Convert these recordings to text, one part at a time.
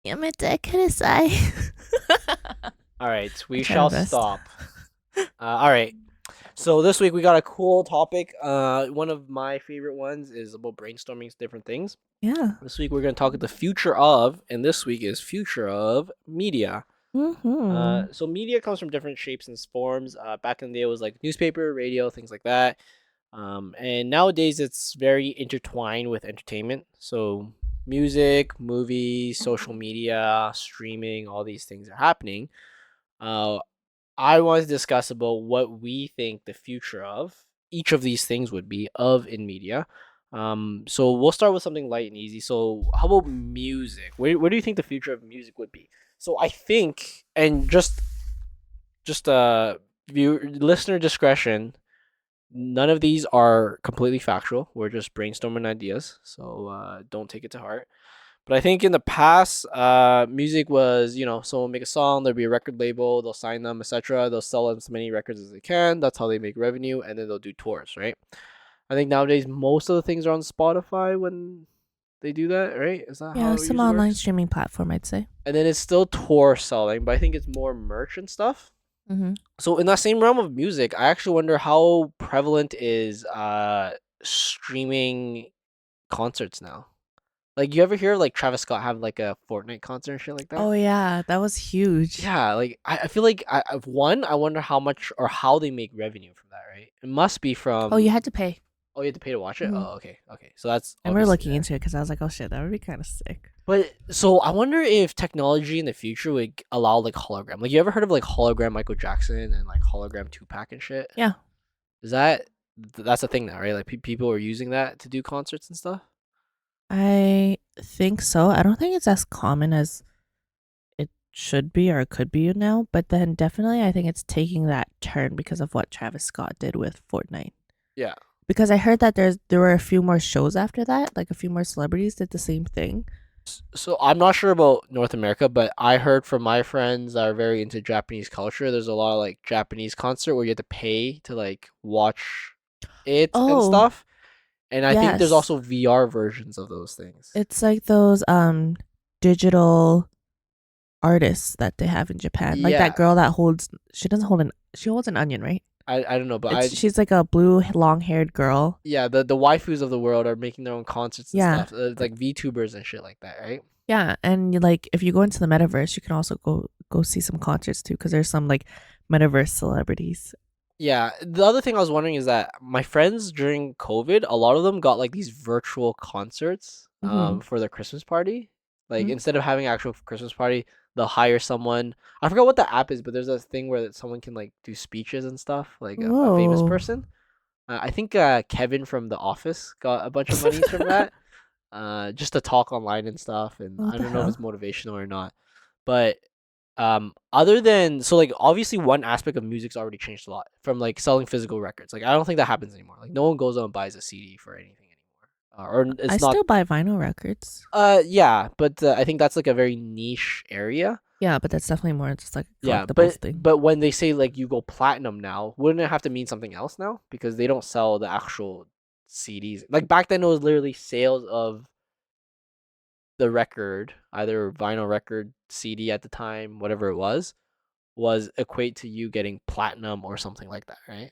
Yamete kudasai. All right, I we try my shall best. stop. All right. So this week we got a cool topic. One of my favorite ones is about brainstorming different things. Yeah. This week we're going to talk about the future of, and this week is future of media. Mm-hmm. So media comes from different shapes and forms. Back in the day, it was like newspaper, radio, things like that. And nowadays, it's very intertwined with entertainment. So music, movies, social media, streaming, all these things are happening. Uh, I want to discuss about what we think the future of each of these things would be of in media. So we'll start with something light and easy. So how about music? Where do you think the future of music would be? So I think, and just view listener discretion. None of these are completely factual. We're just brainstorming ideas, so don't take it to heart. But I think in the past, music was, someone make a song, there'll be a record label, they'll sign them, etc. They'll sell as many records as they can. That's how they make revenue, and then they'll do tours, right? I think nowadays most of the things are on Spotify when they do that, right? Is that Yeah, how it some usually online works? streaming platform, I'd say. And then it's still tour selling, but I think it's more merch and stuff. Mm-hmm. So in that same realm of music, I actually wonder how prevalent is streaming concerts now. Like, you ever hear of, like, Travis Scott have like a Fortnite concert and shit like that? Oh yeah, that was huge. Yeah, like I feel like I wonder how much or how they make revenue from that, right? It must be Oh, you from. had to pay. Oh, you have to pay to watch it. Mm-hmm. Oh, okay, okay. So that's I remember obviously looking there. into it because I was like, oh shit, that would be kind of sick. But so I wonder if technology in the future would allow like hologram. Like, you ever heard of like hologram Michael Jackson and like hologram Tupac and shit? Yeah, Is that's a thing now, right? Like, people are using that to do concerts and stuff. I think so. I don't think it's as common as it should be or it could be now, but then definitely I think it's taking that turn because of what Travis Scott did with Fortnite. Yeah. Because I heard that there were a few more shows after that, like a few more celebrities did the same thing. So I'm not sure about North America, but I heard from my friends that are very into Japanese culture. There's a lot of like Japanese concert where you have to pay to like watch it and Oh, stuff. And I think there's yes. also VR versions of those things. It's like those digital artists that they have in Japan. Like that Yeah, girl that holds she doesn't hold an she holds an onion, right? I don't know, but It's she's like a blue long-haired girl. yeah, the waifus of the world are making their own concerts and Yeah. stuff. It's like VTubers and shit like that, right? Yeah, and like if you go into the metaverse, you can also go see some concerts too cuz there's some like metaverse celebrities. Yeah, the other thing I was wondering is that my friends during COVID, a lot of them got like these virtual concerts Mhm. for their Christmas party. Like, Mhm. instead of having actual Christmas party, they'll hire someone. I forgot what the app is, but there's a thing where someone can like do speeches and stuff, like a famous Whoa. person. I think Kevin from The Office got a bunch of monies from that, just to talk online and stuff. And What I the don't know if it's hell? motivational or not, but other than, so like, obviously one aspect of music's already changed a lot from like selling physical records. Like, I don't think that happens anymore. Like, no one goes out and buys a CD for anything anymore, or I it's not. still buy vinyl records. Yeah, but I think that's like a very niche area. Yeah, but that's definitely more just like a Yeah, collectibles thing. but when they say like you go platinum now, wouldn't it have to mean something else now? Because they don't sell the actual CDs. Like, back then, it was literally sales of the record, either vinyl record, CD at the time, whatever it was equate to you getting platinum or something like that, right?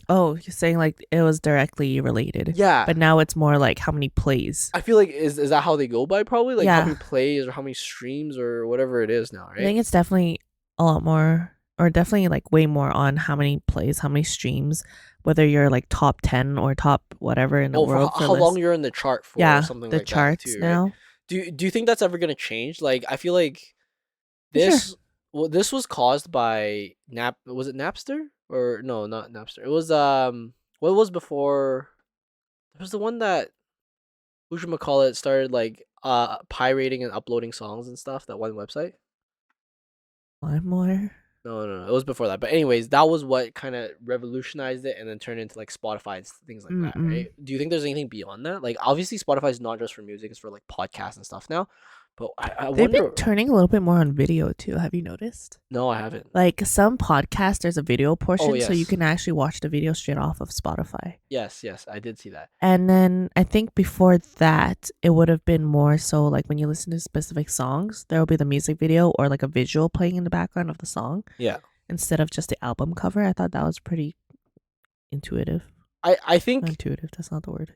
Oh, you're saying like it was directly related, Yeah. but now it's more like how many plays. I feel like, is that how they go by, probably? Like, how Yeah, many plays or how many streams or whatever it is now, I right? think it's definitely a lot more, or definitely like way more on how many plays, how many streams, whether you're like top 10 or top whatever in the Oh, for world for how long list. you're in the chart for or Yeah, something the like that charts too, right? now. Do you think that's ever gonna change? Like, I feel like For sure. this well, this was caused by was it Napster? Or no, not Napster. It was what was before. There was the one that who'chamacallit started like pirating and uploading songs and stuff, that one website. One more. No, no, no. It was before that. But anyways, that was what kind of revolutionized it and then turned into like Spotify and things like that, Mm-mm. right? Do you think there's anything beyond that? Like, obviously Spotify is not just for music, it's for like podcasts and stuff now. But I They've been wonder. turning a little bit more on video too. Have you noticed? No, I haven't. Like some podcasts, there's a video Oh portion, so you yes, can actually watch the video straight off of Spotify. yes, I did see that. And then I think before that, it would have been more so like when you listen to specific songs, there will be the music video or like a visual playing in the background of the song Yeah, instead of just the album cover. I thought that was pretty intuitive. I Not think intuitive, that's not the word.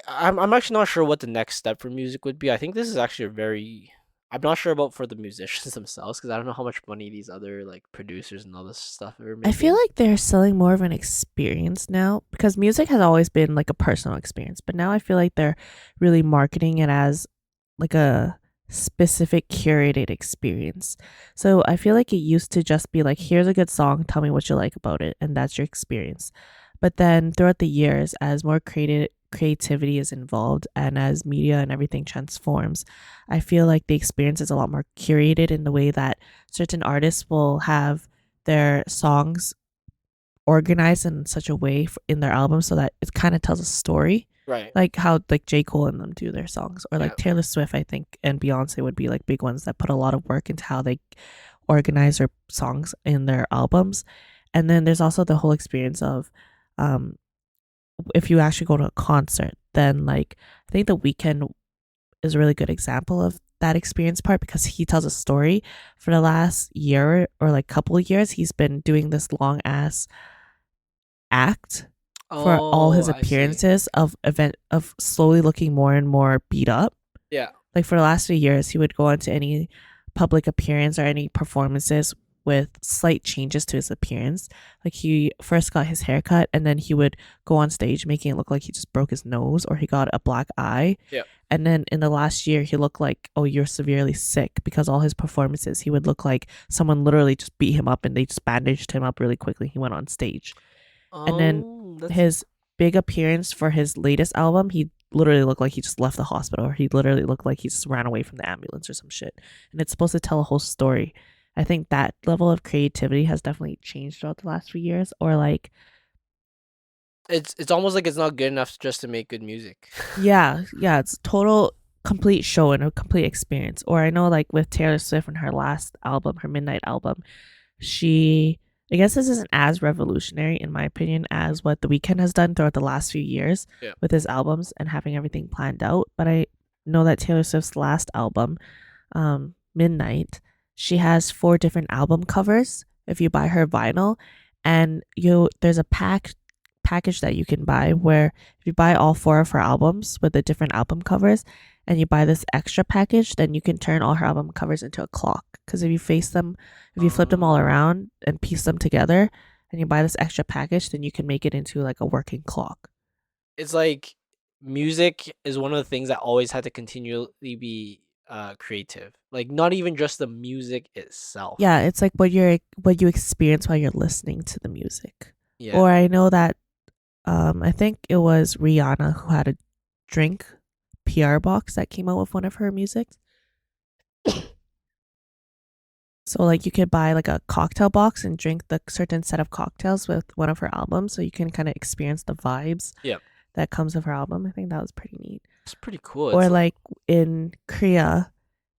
I'm actually not sure what the next step for music would be. I think this is actually a very. I'm not sure about for the musicians themselves because I don't know how much money these other like producers and all this stuff are I feel making. like they're selling more of an experience now because music has always been like a personal experience, but now I feel like they're really marketing it as like a specific curated experience. So I feel like it used to just be like, here's a good song, tell me what you like about it, and that's your experience. But then throughout the years, as more creativity is involved and as media and everything transforms, I feel like the experience is a lot more curated in the way that certain artists will have their songs organized in such a way in their albums so that it kind of tells a story, Right. like how like J. Cole and them do their songs, or Yeah. like Taylor Swift, I think, and Beyonce would be like big ones that put a lot of work into how they organize their songs in their albums. And then there's also the whole experience of um if you actually go to a concert, then like I think The Weeknd is a really good example of that experience part because he tells a story. For the last year or like couple of years, he's been doing this long ass act for all Oh, his I see. appearances of slowly looking more and more beat up. Yeah. Like for the last 3 years, he would go into any public appearance or any performances with slight changes to his appearance. Like he first got his hair cut and then he would go on stage making it look like he just broke his nose or he got a black eye. Yeah. And then in the last year, he looked like, oh, you're severely sick because all his performances, he would look like someone literally just beat him up and they just bandaged him up really quickly. He went on stage. And then That's his big appearance for his latest album, he literally looked like he just left the hospital or he literally looked like he just ran away from the ambulance or some shit. And it's supposed to tell a whole story. I think that level of creativity has definitely changed throughout the last few years. Or like, it's almost like it's not good enough just to make good music. yeah, it's total complete show and a complete experience. Or I know like with Taylor Swift and her last album, her Midnight album, she I guess this isn't as revolutionary in my opinion as what The Weeknd has done throughout the last few years Yeah. with his albums and having everything planned out. But I know that Taylor Swift's last album, Midnight, she has 4 different album covers if you buy her vinyl, and you there's a package that you can buy where if you buy all 4 of her albums with the different album covers and you buy this extra package, then you can turn all her album covers into a clock. Because if you flip them all Um, around and piece them together and you buy this extra package, then you can make it into like a working clock. it's like music is one of the things that always had to continually be creative. Like not even just the music itself. Yeah, it's like what you experience while you're listening to the music. Yeah. Or I know that I think it was Rihanna who had a drink PR box that came out with one of her music. So like you could buy like a cocktail box and drink the certain set of cocktails with one of her albums, so you can kind of experience the vibes Yeah. that comes with her album. I think that was pretty neat. It's pretty cool. Or It's like like in Korea,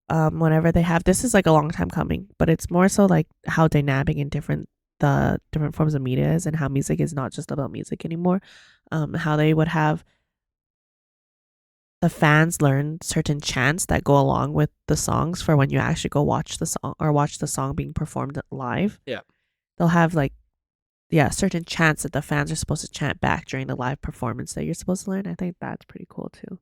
whenever they have this is like a long time coming, but it's more so like how dynamic and different the different forms of media is and how music is not just about music anymore. How they would have the fans learn certain chants that go along with the songs for when you actually go watch the song or watch the song being performed live. yeah. They'll have like yeah, certain chants that the fans are supposed to chant back during the live performance that you're supposed to learn. I think that's pretty cool too.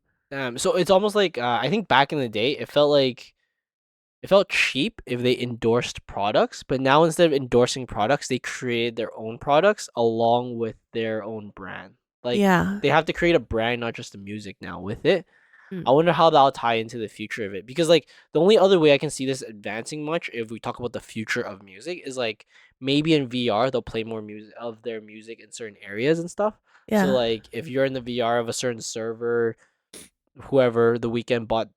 So it's almost like I think back in the day it felt cheap if they endorsed products, but now instead of endorsing products, they created their own products along with their own brand. Like Yeah. they have to create a brand, not just the music now with it. I Mm. wonder how that'll tie into the future of it because like the only other way I can see this advancing much if we talk about the future of music is like maybe in VR they'll play more music of their music in certain areas and stuff. So Yeah. like if you're in the VR of a certain server, whoever the weekend bought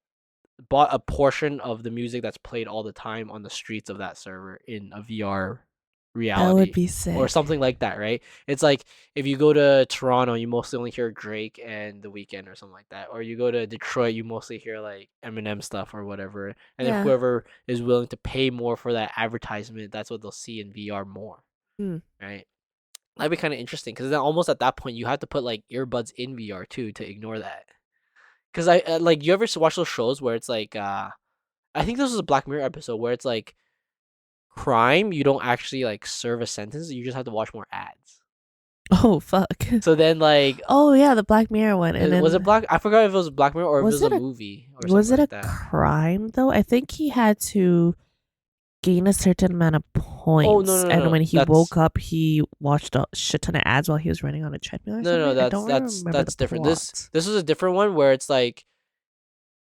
a portion of the music that's played all the time on the streets of that server in a VR That would reality be or sick. something like that, right? It's like if you go to Toronto, you mostly only hear Drake and The Weeknd or something like that, or you go to Detroit, you mostly hear like Eminem stuff or whatever, and then Yeah. whoever is willing to pay more for that advertisement, that's what they'll see in VR more, Hmm. right? That'd be kind of interesting because then almost at that point you have to put like earbuds in VR too to ignore that. Because I like you ever watch those shows where it's like I think this was a Black Mirror episode where it's like crime you don't actually like serve a sentence, you just have to watch more ads. Oh fuck. So then like Oh yeah, the Black Mirror one. And was it then Black? I forgot if it was Black Mirror or if it was was a it a movie or was something it a like that. crime though? I think he had to gain a certain amount of Oh no points, no no and no when he that's woke up, he watched a shit ton of ads while he was running on a treadmill or no something. I that's don't really that's remember the that's different. This plot. this was a different one where it's like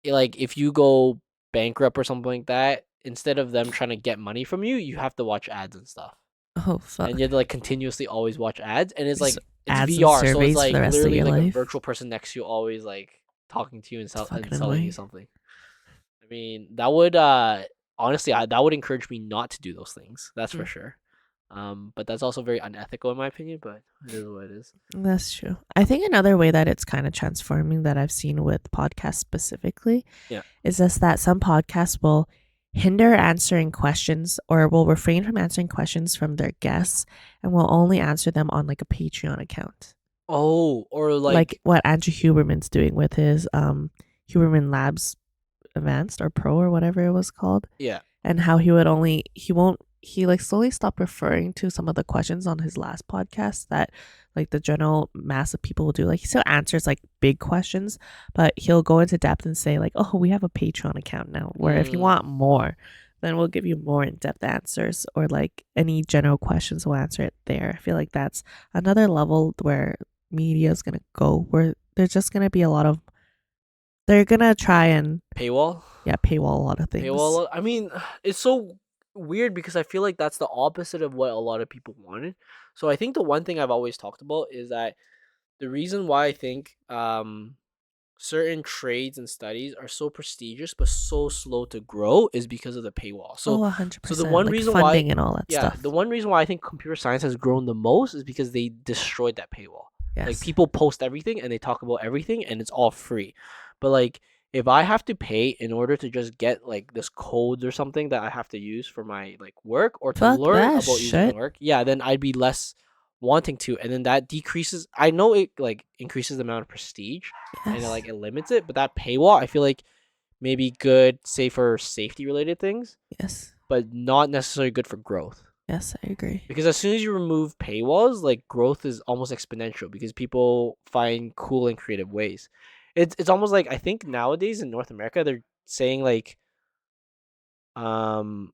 if you go bankrupt or something like that, instead of them trying to get money from you, you have to watch ads and stuff. Oh And you fuck. have to like continuously always watch ads, and it's Just like it's ads and VR, so it's surveys for the like rest of literally your like a life. virtual person next to you, always like talking to you and, It's and fucking selling you annoying. something. I mean, that would honestly, that would encourage me not to do those things. That's for Hmm. sure. But that's also very unethical in my opinion. But it is what it is. That's true. I think another way that it's kind of transforming that I've seen with podcasts specifically Yeah. is just that some podcasts will hinder answering questions or will refrain from answering questions from their guests and will only answer them on like a Patreon account. Oh, or Like like what Andrew Huberman's doing with his Huberman Labs Advanced or Pro or whatever it was called. yeah. And how he would only he won't he like slowly stopped referring to some of the questions on his last podcast that like the general mass of people will do. Like he still answers like big questions, but he'll go into depth and say like, oh, we have a Patreon account now where if you Mm, want more, then we'll give you more in-depth answers, or like any general questions we'll answer it there. I feel like that's another level where media is gonna go, where there's just gonna be a lot of they're gonna try and paywall. paywall a lot of things. Paywall. I mean, it's so weird because I feel like that's the opposite of what a lot of people wanted. So I think the one thing I've always talked about is that the reason why I think certain trades and studies are so prestigious but so slow to grow is because of the paywall. Oh, So a hundred so the percent. one Like reason why funding and all that yeah, the stuff. one reason why I think computer science has grown the most is because they destroyed that paywall. Like Yes. people post everything and they talk about everything and it's all free. But like if I have to pay in order to just get like this codes or something that I have to use for my like work or to Fuck learn that about using shit. work, yeah, then I'd be less wanting to, and then that decreases. I know it like increases the amount of prestige, and Yes. it limits it. But that paywall, I feel like maybe good, say for safety related things, Yes. but not necessarily good for growth. Yes, I agree. Because as soon as you remove paywalls, like growth is almost exponential because people find cool and creative ways. It's almost like I think nowadays in North America they're saying um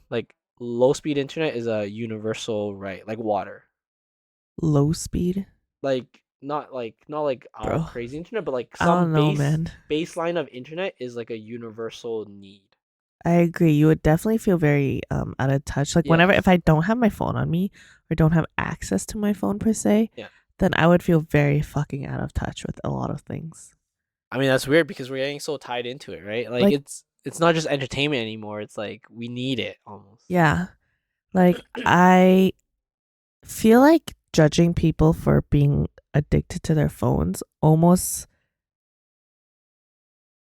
like low speed internet is a universal right, like water. Low speed, Like not like our bro. crazy internet, but like I some don't know, man. baseline of internet is like a universal need. I agree. You would definitely feel very out of touch. Like whenever if Yes. I don't have my phone on me or don't have access to my phone per se, Yeah. then I would feel very fucking out of touch with a lot of things. I mean that's weird because we're getting so tied into it, right? Like Like, it's not just entertainment anymore. It's like we need it almost. yeah. Like I feel like judging people for being addicted to their phones almost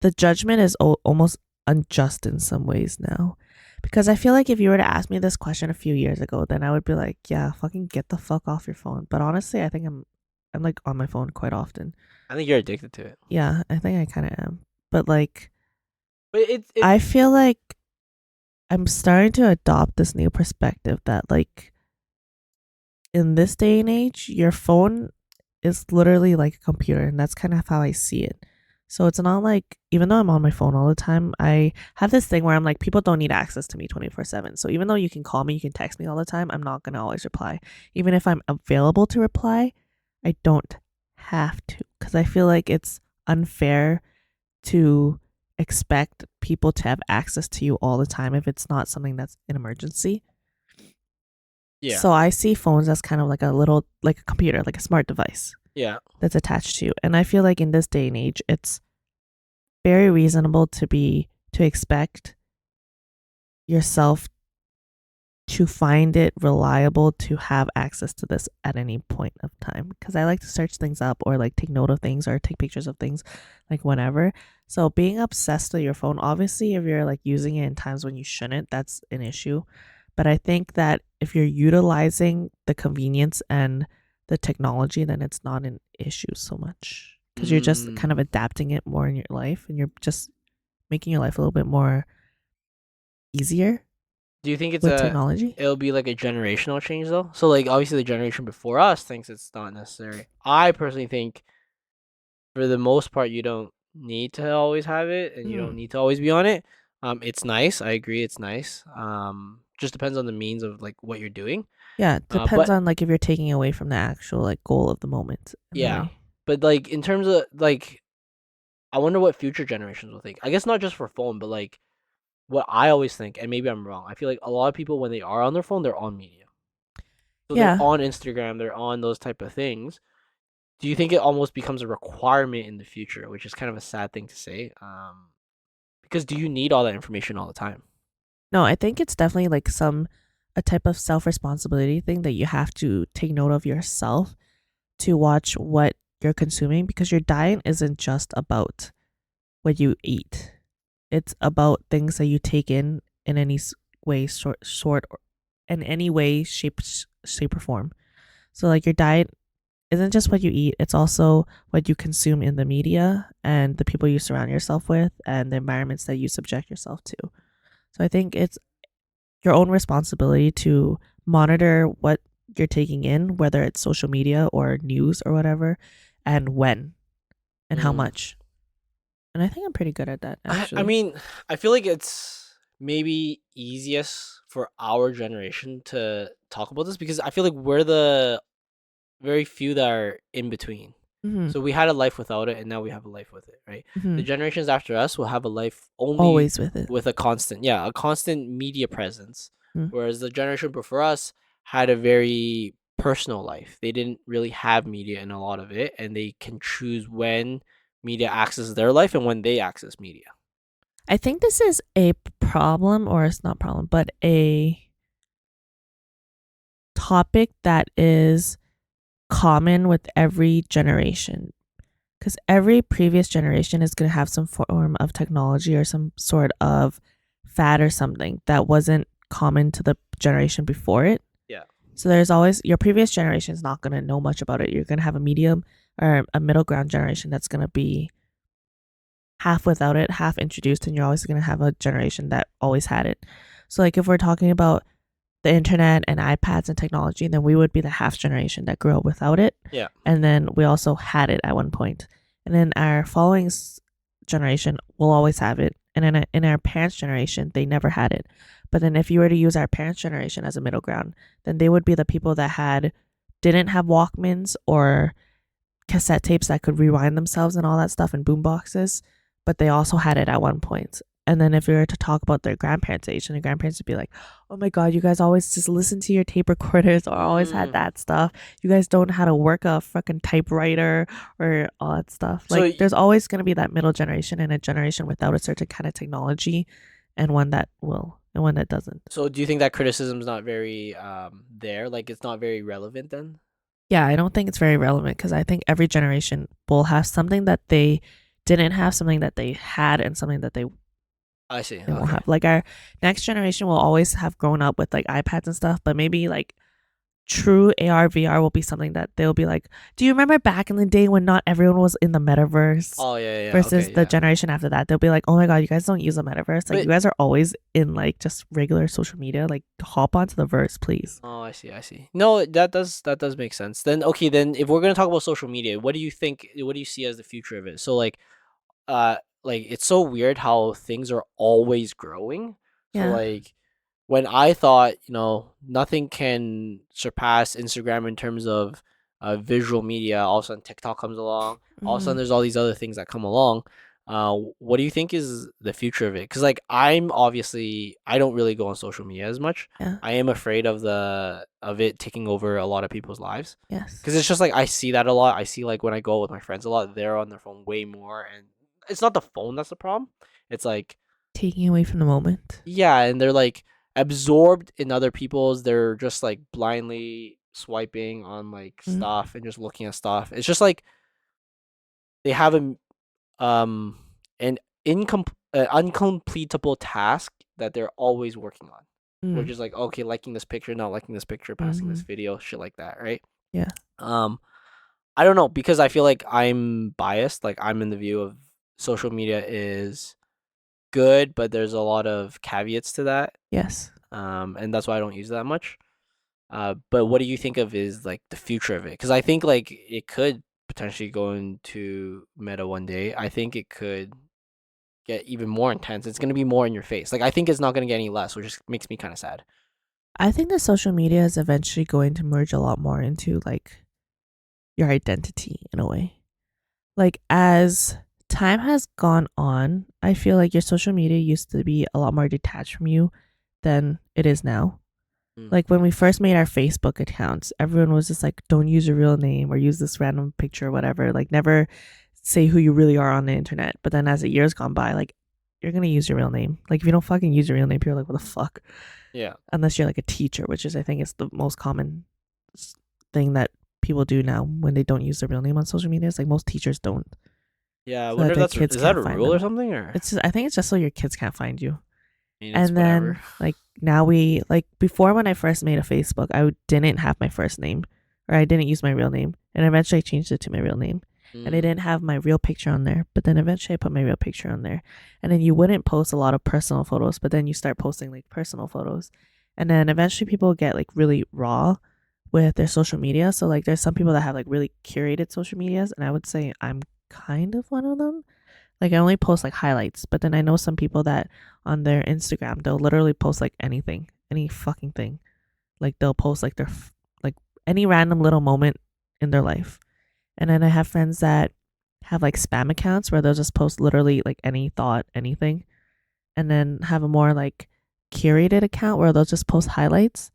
the judgment is almost unjust in some ways now. Because I feel like if you were to ask me this question a few years ago, then I would be like, yeah, fucking get the fuck off your phone. But honestly, I think I'm like on my phone quite often. I think you're addicted to it. Yeah, I think I kind of am. But like But it I feel like I'm starting to adopt this new perspective that like in this day and age, your phone is literally like a computer, and that's kind of how I see it. So it's not like, even though I'm on my phone all the time, I have this thing where I'm like, people don't need access to me 24/7. So even though you can call me, you can text me all the time, I'm not going to always reply. Even if I'm available to reply, I don't have to, because I feel like it's unfair to expect people to have access to you all the time if it's not something that's an emergency. yeah. So I see phones as kind of like a little, like a computer, like a smart device Yeah. that's attached to you. And I feel like in this day and age, it's very reasonable to expect yourself to find it reliable to have access to this at any point of time, because I like to search things up or like take note of things or take pictures of things like whenever. So being obsessed with your phone, obviously if you're like using it in times when you shouldn't, that's an issue. But I think that if you're utilizing the convenience and the technology, then it's not an issue so much, because you're just kind of Mm. adapting it more in your life and you're just making your life a little bit more easier Do you think with technology. it'll be like a generational change though? So like obviously the generation before us thinks it's not necessary. I personally think for the most part you don't need to always have it and you don't Mm. need to always be on it. It's nice. I agree it's nice. Just depends on the means of like what you're doing. Yeah, it depends But on like if you're taking away from the actual like goal of the moment in the yeah. way. But like in terms of like I wonder what future generations will think. I guess not just for phone, but like what I always think, and maybe I'm wrong. I feel like a lot of people when they are on their phone, they're on media. So they're Yeah. on Instagram, they're on those type of things. Do you think it almost becomes a requirement in the future, which is kind of a sad thing to say? Because do you need all that information all the time? No, I think it's definitely like some a type of self-responsibility thing that you have to take note of yourself to watch what you're consuming, because your diet isn't just about what you eat. It's about things that you take in any way sort or in any way shape or form. So like your diet isn't just what you eat, it's also what you consume in the media and the people you surround yourself with and the environments that you subject yourself to. So I think it's your own responsibility to monitor what you're taking in, whether it's social media or news or whatever, and when and how Mm. much. And I think I'm pretty good at that I actually. mean, I feel like it's maybe easiest for our generation to talk about this because I feel like we're the very few that are in between. Mhm. So we had a life without it, and now we have a life with it, right? The Mhm. generations after us will have a life only Always with it. with a constant, yeah, a constant media presence. Mm. Whereas the generation before us had a very personal life. They didn't really have media in a lot of it, and they can choose when media accesses their life and when they access media. I think this is a problem, or it's not problem, but a topic that is common with every generation, because every previous generation is going to have some form of technology or some sort of fad or something that wasn't common to the generation before it. Yeah. So there's always your previous generation is not going to know much about it. You're going to have a medium or a middle ground generation that's going to be half without it, half introduced, and you're always going to have a generation that always had it. So like if we're talking about the internet and iPads and technology, then we would be the half generation that grew up without it. Yeah. And then we also had it at one point. And then our following generation will always have it. And in our parents' generation, they never had it. But then if you were to use our parents' generation as a middle ground, then they would be the people that didn't have Walkmans or cassette tapes that could rewind themselves and all that stuff and boom boxes, but they also had it at one point. And then if we were to talk about their grandparents' age, and the grandparents would be like, "Oh my god, you guys always just listen to your tape recorders or always had Mm. that stuff. You guys don't know how to work a fucking typewriter or all that stuff." So Like there's always gonna be that middle generation and a generation without a certain kind of technology, and one that will and one that doesn't. so do you think that criticism's not very there? Like it's not very relevant then? Yeah, I don't think it's very relevant, because I think every generation will have something that they didn't have, something that they had, and something that I see. they won't Okay. have. Like our next generation will always have grown up with like iPads and stuff, but maybe like true AR VR will be something that they'll be like, "Do you remember back in the day when not everyone was in the metaverse?" Oh yeah, yeah, yeah. Versus Okay, the yeah. generation after that, they'll be like, "Oh my god, you guys don't use the metaverse. Like But you guys are always in like just regular social media. Like hop onto the verse, please." oh, I see, I see. No, that does make sense. Then okay, then if we're gonna talk about social media, what do you think? What do you see as the future of it? So uh, like it's so weird how things are always growing. So Yeah. like when I thought, nothing can surpass Instagram in terms of visual media, all of a sudden TikTok comes along. All of a sudden, Hmm. there's all these other things that come along. What do you think is the future of it? Because like I don't really go on social media as much. Yeah. I am afraid of it taking over a lot of people's lives. Yes. Because it's just like I see that a lot. I see like when I go with my friends a lot, they're on their phone way more, and it's not the phone that's the problem. It's like Taking away from the moment. yeah, and they're like absorbed in other people's. They're just like blindly swiping on like Mm. stuff and just looking at stuff. It's just like they have um an uncompletable task that they're always working on. Which Mm. is like, okay, liking this picture, not liking this picture, passing this Mhm. video, shit like that, right? Yeah. Um, I don't know, because I feel like I'm biased. Like I'm in the view of social media is good, but there's a lot of caveats to that. Yes. And that's why I don't use it that much. But what do you think of is like the future of it? Because I think like it could potentially go into meta one day. I think it could get even more intense. It's gonna be more in your face. Like I think it's not gonna get any less, which just makes me kind of sad. I think that social media is eventually going to merge a lot more into like your identity in a way. Like as time has gone on, I feel like your social media used to be a lot more detached from you than it is now. Mm. Like when we first made our Facebook accounts, everyone was just like, don't use your real name or use this random picture or whatever. Like never say who you really are on the internet. But then as the years gone by, like you're gonna use your real name. Like if you don't fucking use your real name, people are like, what the fuck? Yeah. Unless you're like a teacher, which is I think is the most common thing that people do now when they don't use their real name on social media. It's like most teachers don't, Yeah, I so wonder that if their that's kids is that can't a find rule or them. something, or It's just, I think it's just so your kids can't find you. I mean, it's And whatever. then like now we like before when I first made a Facebook, I didn't have my first name or I didn't use my real name, and eventually I changed it to my real name. And I Mm. didn't have my real picture on there, but then eventually I put my real picture on there. And then you wouldn't post a lot of personal photos, but then you start posting like personal photos. And then eventually people get like really raw with their social media. So like there's some people that have like really curated social medias, and I would say I'm kind of one of them. Like I only post like highlights, but then I know some people that on their Instagram they'll literally post like anything, any fucking thing. Like they'll post like like any random little moment in their life. And then I have friends that have like spam accounts where they'll just post literally like any thought, anything, and then have a more like curated account where they'll just post highlights.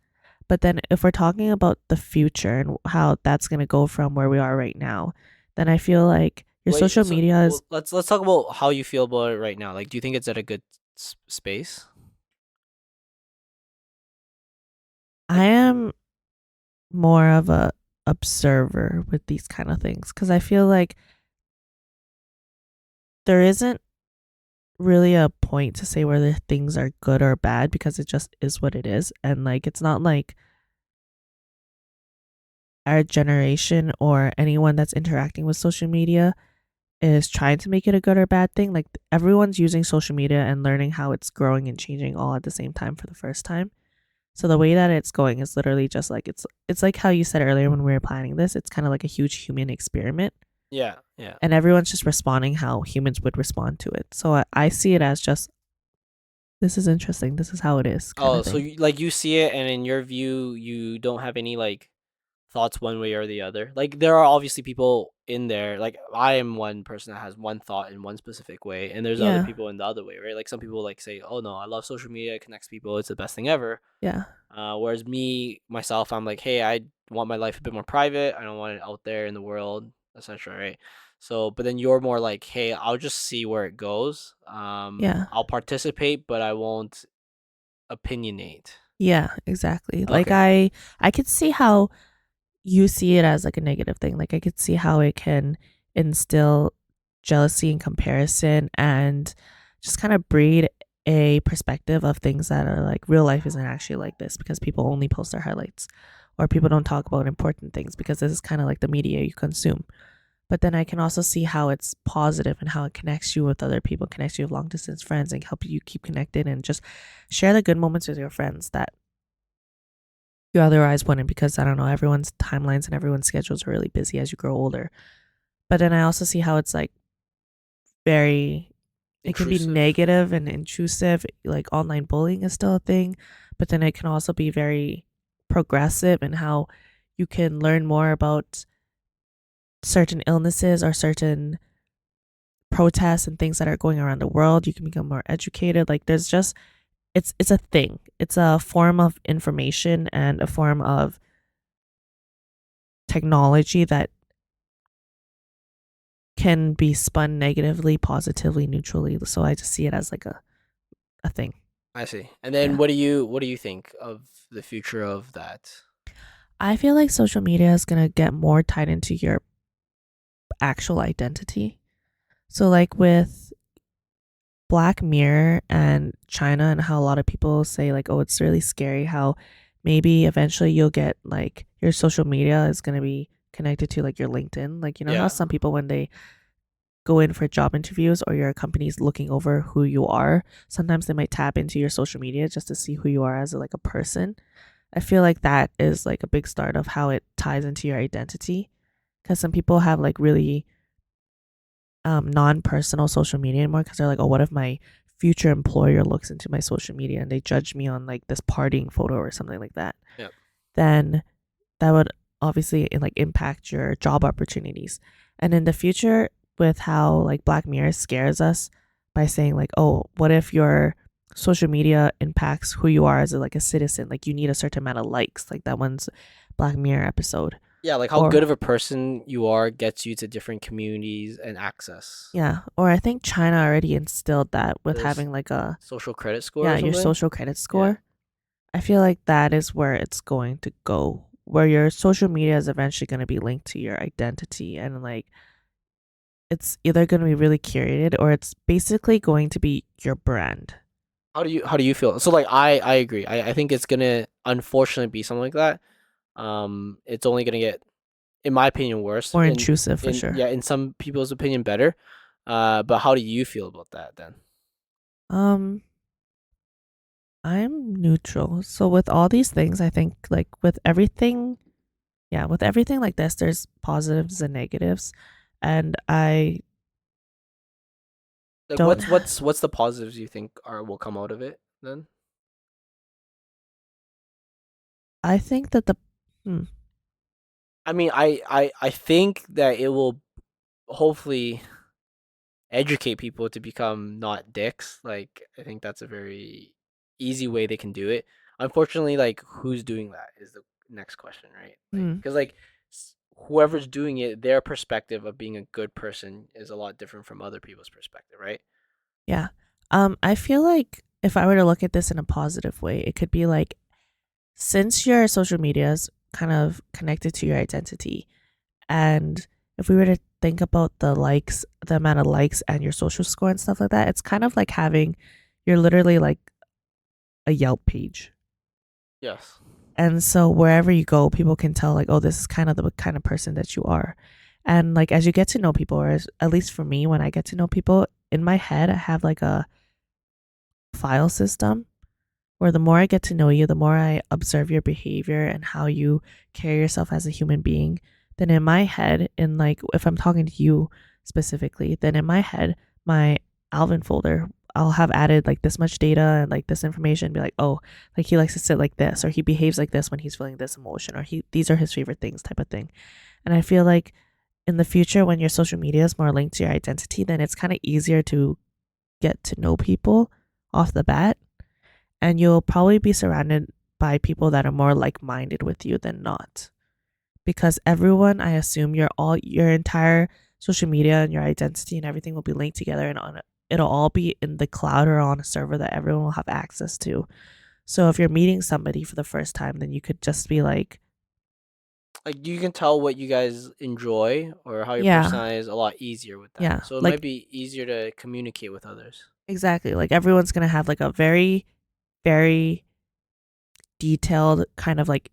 But then if we're talking about the future and how that's going to go from where we are right now, then I feel like your Wait, social so media is, well, let's talk about how you feel about it right now. Like, do you think it's at a good space? I Like, am more of a observer with these kind of things because I feel like there isn't really a point to say whether things are good or bad because it just is what it is. And like, it's not like our generation or anyone that's interacting with social media is trying to make it a good or bad thing. Like, everyone's using social media and learning how it's growing and changing all at the same time for the first time. So the way that it's going is literally just like it's like how you said earlier when we were planning this. It's kind of like a huge human experiment, yeah, yeah. and everyone's just responding how humans would respond to it. So I see it as just this is interesting. This is how it is, kind Oh, of so thing. you, like you see it, and in your view, you don't have any like thoughts one way or the other. Like there are obviously people in there. Like I am one person that has one thought in one specific way, and there's other Yeah, people in the other way, right? Like some people like say, "Oh no, I love social media. It connects people. It's the best thing ever." yeah, Whereas me myself, I'm like, "Hey, I want my life a bit more private. I don't want it out there in the world, etc." Right? So, but then you're more like, "Hey, I'll just see where it goes. yeah, I'll participate, but I won't opinionate." yeah. Exactly. Like Okay. I could see how you see it as like a negative thing. Like I could see how it can instill jealousy and comparison and just kind of breed a perspective of things that are like real life isn't actually like this because people only post their highlights or people don't talk about important things because this is kind of like the media you consume. But then I can also see how it's positive and how it connects you with other people, connects you with long distance friends and help you keep connected and just share the good moments with your friends that you otherwise wouldn't because I don't know, everyone's timelines and everyone's schedules are really busy as you grow older. But then I also see how it's like very, it can be Intrusive. negative and intrusive. Like online bullying is still a thing, but then it can also be very progressive and how you can learn more about certain illnesses or certain protests and things that are going around the world. You can become more educated. Like there's just it's a thing. It's a form of information and a form of technology that can be spun negatively, positively, neutrally. So I just see it as like a thing. I see. And then Yeah. what do you think of the future of that? I feel like social media is going to get more tied into your actual identity. So, like with Black Mirror and China, and how a lot of people say, like, oh, it's really scary how maybe eventually you'll get like your social media is going to be connected to like your LinkedIn. Like, you know, how Yeah. some people, when they go in for job interviews or your company's looking over who you are, sometimes they might tap into your social media just to see who you are as like a person. I feel like that is like a big start of how it ties into your identity, because some people have like really non-personal social media anymore because they're like, oh, what if my future employer looks into my social media and they judge me on like this partying photo or something like that? Yep. Then that would obviously like impact your job opportunities. And in the future, with how like Black Mirror scares us by saying like, oh, what if your social media impacts who you are as like a citizen? Like you need a certain amount of likes, like that one's Black Mirror episode. Yeah, like how good Or of a person you are gets you to different communities and access. yeah, or I think China already instilled that with This having like a, social credit score yeah, or your something. social credit Yeah. score. I feel like that is where it's going to go, where your social media is eventually going to be linked to your identity, and like it's either going to be really curated or it's basically going to be your brand. How do you feel? So like I agree. I think it's gonna unfortunately be something like that. It's only gonna get, in my opinion, worse. More In intrusive for in sure. yeah, in some people's opinion, better. But how do you feel about that then? Um, I'm neutral. So with all these things, I think like with everything, yeah, with everything like this, there's positives and negatives, and Like don't. what's the positives you think are will come out of it then? I think that the, hmm, I mean, I think that it will hopefully educate people to become not dicks. Like I think that's a very easy way they can do it. Unfortunately, like who's doing that is the next question, right? Like hmm, because like whoever's doing it, their perspective of being a good person is a lot different from other people's perspective, right? yeah. I feel like if I were to look at this in a positive way, it could be like, since your social media is kind of connected to your identity, and if we were to think about the likes, the amount of likes and your social score and stuff like that, it's kind of like having, you're literally like a Yelp page. Yes. And so wherever you go, people can tell like, oh, this is kind of the kind of person that you are. And like as you get to know people, or at least for me, when I get to know people, in my head, I have like a file system where the more I get to know you, the more I observe your behavior and how you carry yourself as a human being, then in my head, in like if I'm talking to you specifically, then in my head, my Alvin folder, I'll have added like this much data and like this information, be like, oh, like he likes to sit like this, or he behaves like this when he's feeling this emotion, or he these are his favorite things type of thing. And I feel like in the future when your social media is more linked to your identity, then it's kind of easier to get to know people off the bat, and you'll probably be surrounded by people that are more like-minded with you than not, because everyone, I assume, your entire social media and your identity and everything will be linked together, and it'll all be in the cloud or on a server that everyone will have access to. So if you're meeting somebody for the first time, then you could just be like, Like you can tell what you guys enjoy or how your yeah, personality is a lot easier with that. yeah, So it might like be easier to communicate with others. exactly, like everyone's going to have like a very very detailed kind of like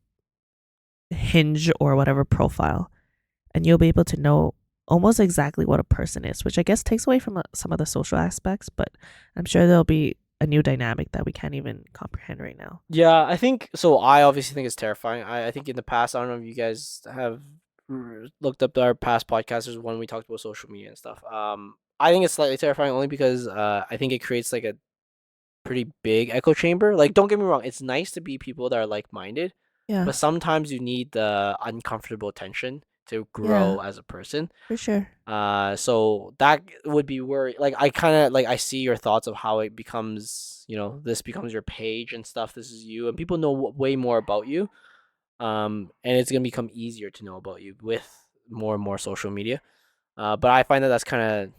hinge or whatever profile, and you'll be able to know almost exactly what a person is, which I guess takes away from some of the social aspects, but I'm sure there'll be a new dynamic that we can't even comprehend right now. Yeah, I think so. I obviously think it's terrifying. I think in the past, I don't know if you guys have looked up our past podcasts when we talked about social media and stuff. I think it's slightly terrifying only because I think it creates like a pretty big echo chamber. Like, don't get me wrong, it's nice to be people that are like minded, Yeah, but sometimes you need the uncomfortable tension to yeah, grow as a person. for sure. So that would be worry. Like I kind of like I see your thoughts of how it becomes, this becomes your page and stuff. This is you, and people know way more about you. And it's gonna become easier to know about you with more and more social media. But I find that that's kind of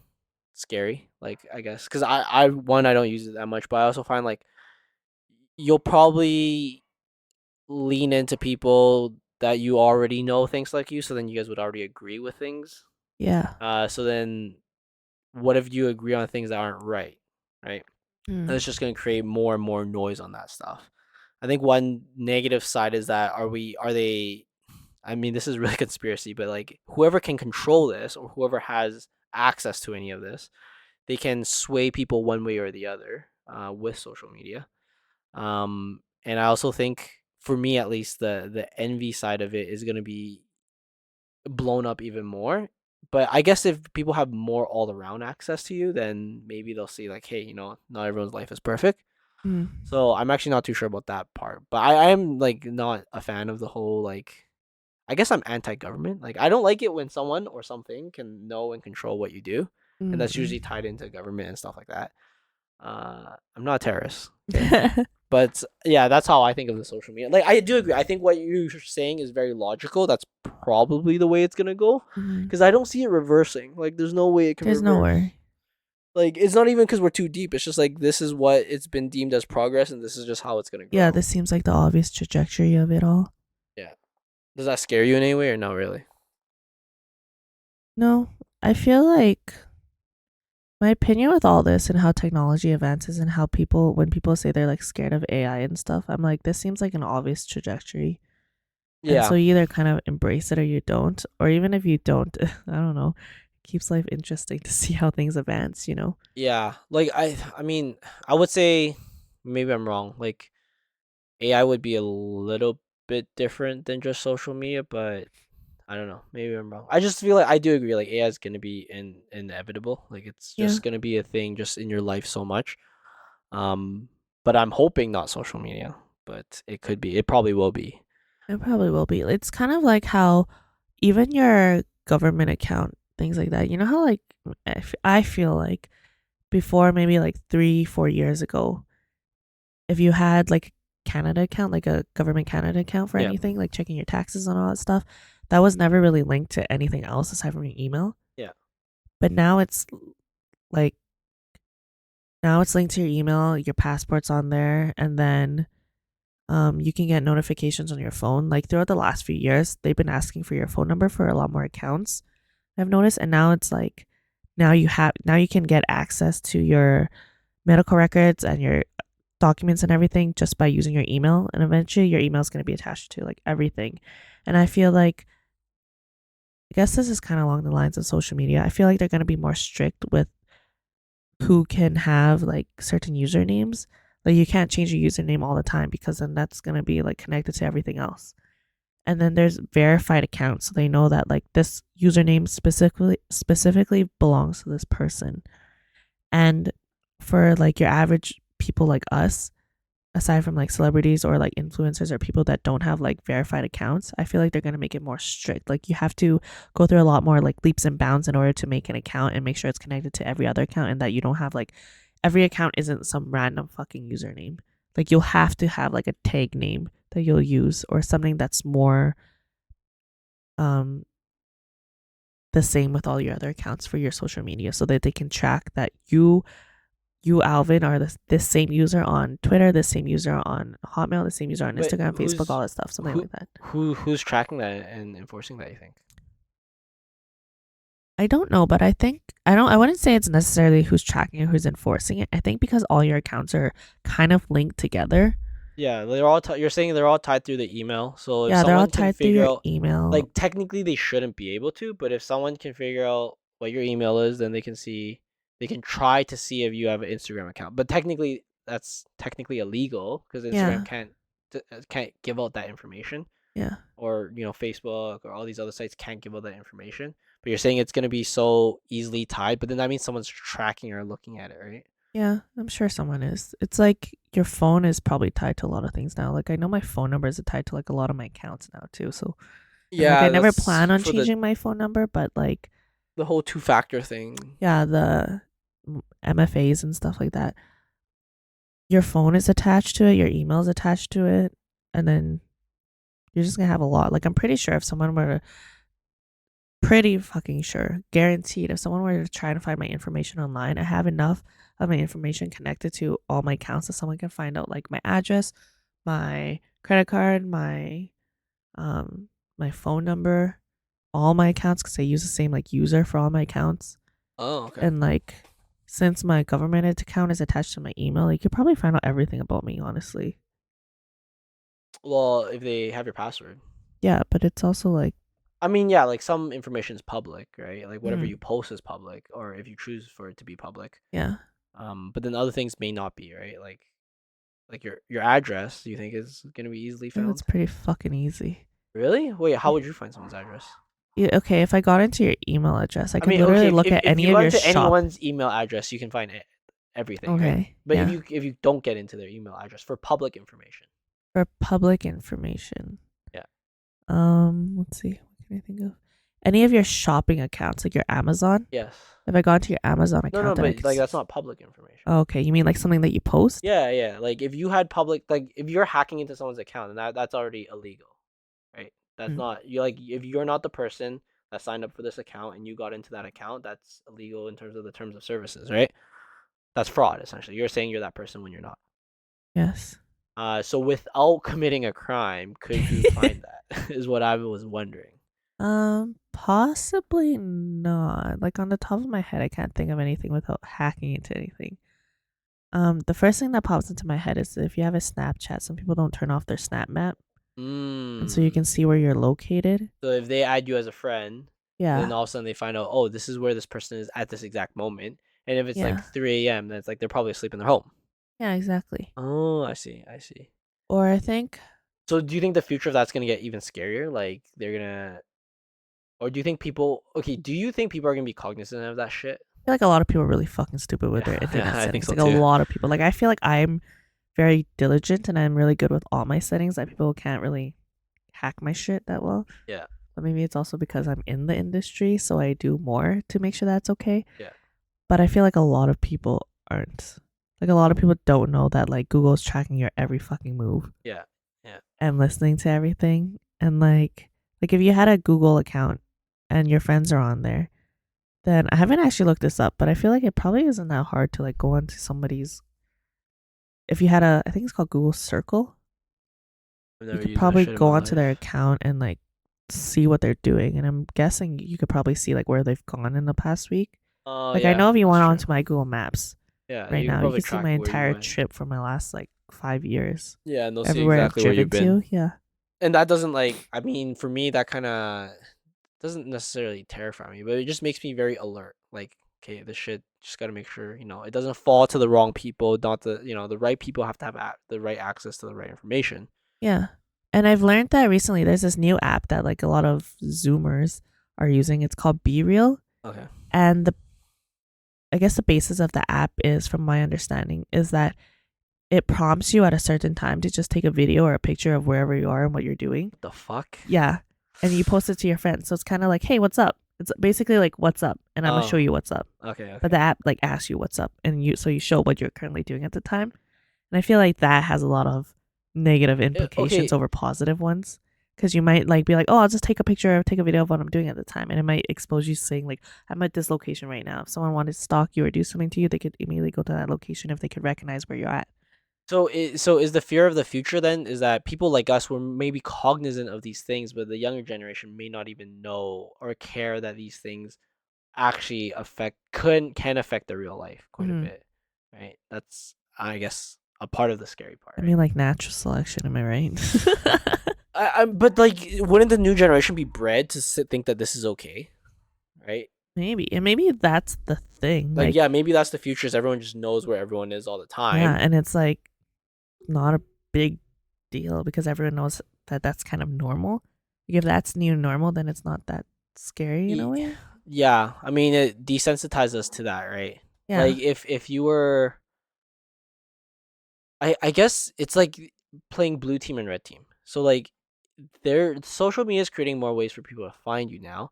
scary. Like I guess because I don't use it that much, but I also find like you'll probably lean into people that you already know thinks like you, so then you guys would already agree with things. Yeah. So then what if you agree on things that aren't right? Right? And Mm. it's just gonna create more and more noise on that stuff. I think one negative side is that are they I mean, this is really conspiracy, but like whoever can control this or whoever has access to any of this, they can sway people one way or the other with social media. And I also think, for me at least, the envy side of it is gonna be blown up even more. But I guess if people have more all around access to you, then maybe they'll see like, hey, not everyone's life is perfect. Mm. So I'm actually not too sure about that part. But I am like not a fan of the whole like, I guess I'm anti-government. Like I don't like it when someone or something can know and control what you do, and that's Mm. usually tied into government and stuff like that. I'm not a terrorist, okay? But yeah, that's how I think of the social media. Like I do agree. I think what you're saying is very logical. That's probably the way it's gonna go, Mhm. because I don't see it reversing. Like there's no way it can There's reverse. nowhere. Like it's not even because we're too deep. It's just like this is what it's been deemed as progress, and this is just how it's gonna Yeah, grow. this seems like the obvious trajectory of it all. Yeah. Does that scare you in any way or not really? No, I feel like my opinion with all this and how technology advances and how people, when people say they're like scared of AI and stuff, I'm like, this seems like an obvious trajectory. And Yeah. so you either kind of embrace it or you don't. Or even if you don't, I don't know, it keeps life interesting to see how things advance, you know? Yeah. Like I mean, I would say maybe I'm wrong. Like AI would be a little bit different than just social media, but I don't know. Maybe I'm wrong. I just feel like I do agree. Like AI is gonna be inevitable. Like it's Yeah, just gonna be a thing just in your life so much. Um, but I'm hoping not social media, but it could be. It probably will be. it probably will be. It's kind of like how even your government account, things like that, you know how like I feel like before maybe like 3, 4 years ago, if you had like Canada account, like a government Canada account for Yeah. anything, like checking your taxes and all that stuff, that was never really linked to anything else aside from your email. Yeah. But now it's like now it's linked to your email, your passport's on there, and then you can get notifications on your phone. Like throughout the last few years, they've been asking for your phone number for a lot more accounts. I've noticed, and now it's like now you can get access to your medical records and your documents and everything just by using your email, and eventually your email is going to be attached to like everything. And I feel like I guess this is kind of along the lines of social media. I feel like they're going to be more strict with who can have like certain usernames. Like you can't change your username all the time because then that's going to be like connected to everything else. And then there's verified accounts, so they know that like this username specifically belongs to this person. And for like your average people like us, aside from like celebrities or like influencers or people that don't have like verified accounts, I feel like they're going to make it more strict. Like you have to go through a lot more like leaps and bounds in order to make an account and make sure it's connected to every other account, and that you don't have like every account isn't some random fucking username. Like you'll have to have like a tag name that you'll use or something that's more um the same with all your other accounts for your social media, so that they can track that you Alvin are this same user on Twitter, this same user on Hotmail, the same user on But Instagram, Facebook, all that stuff, something who like that. who's tracking that and enforcing that? You think? I don't know, but I wouldn't say it's necessarily who's tracking it, who's enforcing it. I think because all your accounts are kind of linked together. Yeah, they're all. You're saying they're all tied through the email. So if Yeah, they're all someone can tied through figure your out, email. like technically they shouldn't be able to, but if someone can figure out what your email is, then they can try to see if you have an Instagram account. But technically, that's technically illegal because Instagram Yeah. can't give out that information, Yeah. or Facebook or all these other sites can't give out that information. But you're saying it's gonna be so easily tied, but then that means someone's tracking or looking at it, right? Yeah, I'm sure someone is. It's like your phone is probably tied to a lot of things now. Like I know my phone number is tied to like a lot of my accounts now too. So, and like I Yeah, never that's plan on for the changing my phone number, but like whole two-factor thing. yeah, the MFAs and stuff like that. Your phone is attached to it, your email is attached to it, and then you're just gonna have a lot. Like I'm pretty sure if someone were to pretty fucking sure, guaranteed, if someone were to try to find my information online, I have enough of my information connected to all my accounts that someone can find out like my address, my credit card, um my phone number, all my accounts because I use the same like user for all my accounts. Oh, okay. And like since my government account is attached to my email, you could probably find out everything about me, honestly. Well, if they have your password. Yeah, but it's also like, I mean, yeah, like some information is public, right? Like whatever you mm, post is public, or if you choose for it to be public. yeah, But then other things may not be, right? Like your address, do you think is gonna be easily I think it's found? pretty fucking easy. Really? Wait, how would you find someone's address? Yeah, okay, if I got into your email address, I I could mean, literally okay, look at if any you of go your into shop. anyone's email address, you can find everything, right? Okay, But yeah. if you don't get into their email address for public information, For public information. yeah, Let's see. What can I think of? Any of your shopping accounts, like your Amazon. yes, If I got into your Amazon no, no, account, then I but could. like that's not public information. Oh, okay, you mean like something that you post? Yeah, yeah. Like if you had public, like if you're hacking into someone's account, and that's already illegal, right? That's Mm, not you like if you're not the person that signed up for this account and you got into that account, that's illegal in terms of the terms of services, right? That's fraud essentially. You're saying you're that person when you're not. yes. So without committing a crime, could you find that? Is what I was wondering. Possibly not. Like on the top of my head, I can't think of anything without hacking into anything. The first thing that pops into my head is if you have a Snapchat, some people don't turn off their Snap map, and so you Mm. can see where you're located. So if they add you as a friend, then Yeah, all of a sudden they find out, oh, this is where this person is at this exact moment. And if it's like yeah, 3 a.m., then it's like they're probably asleep in their home. yeah, exactly. Oh, I see. I see. Or I think So do you think the future of that's gonna get even scarier? Like they're gonna, or do you think people? Okay, do you think people are gonna be cognizant of that shit? feel like a lot of people are really fucking stupid with their Yeah, yeah, internet I think settings. so Like a too. lot of people. Like I feel like I'm very diligent and I'm really good with all my settings that people can't really hack my shit that well. Yeah, But maybe it's also because I'm in the industry, so I do more to make sure that's okay. yeah, But I feel like a lot of people aren't. Like a lot of people don't know that like Google's tracking your every fucking move yeah, yeah. and listening to everything. And like if you had a Google account and your friends are on there, then I haven't actually looked this up, but I feel like it probably isn't that hard to like go onto somebody's. If you had I think it's called Google Circle, I've you never could used that probably shit in go my onto their life. account and like see what they're doing. And I'm guessing you could probably see like where they've gone in the past week. Oh Like I yeah, know if you that's went true. onto my Google Maps Yeah, right you can now, you probably can see my track where you entire went. trip for my last like 5 years. Yeah, and they'll see Everywhere I've exactly where driven you've been. to. Yeah. And that doesn't like. I mean, for me, that kind of doesn't necessarily terrify me, but it just makes me very alert. Like, okay, this shit just gotta make sure it doesn't fall to the wrong people. Not the right people have to have the right access to the right information. Yeah. And I've learned that recently there's this new app that like a lot of Zoomers are using. It's called Be Real. Okay. And I guess the basis of the app is, from my understanding, is that it prompts you at a certain time to just take a video or a picture of wherever you are and what you're doing. What the fuck? Yeah. And you post it to your friends. So it's kind of like, hey, what's up? It's basically like, what's up? And I'm going to show Oh. you what's up. Okay. Okay. But the app like asks you what's up. And you show what you're currently doing at the time. And I feel like that has a lot of negative implications Okay. over positive ones. Because you might like be like, oh, I'll just take a picture or take a video of what I'm doing at the time. And it might expose you saying like, I'm at this location right now. If someone wanted to stalk you or do something to you, they could immediately go to that location if they could recognize where you're at. So is the fear of the future then is that people like us were maybe cognizant of these things, but the younger generation may not even know or care that these things actually can affect their real life quite a Hmm. bit, right? That's I guess a part of the scary part, I right? mean, like natural selection, am I right? But like, wouldn't the new generation be bred to think that this is okay, right? Maybe. And maybe that's the thing. Like, Like, yeah, maybe that's the future. Is everyone just knows where everyone is all the yeah. time. And it's like not a big deal because everyone knows that that's kind of normal. Like, if that's new normal, then it's not that scary in a Ye- way. Yeah, I mean, it desensitizes us to that, right? Yeah. Like, if you were, I guess it's like playing blue team and red team. So like, their social media is creating more ways for people to find you now.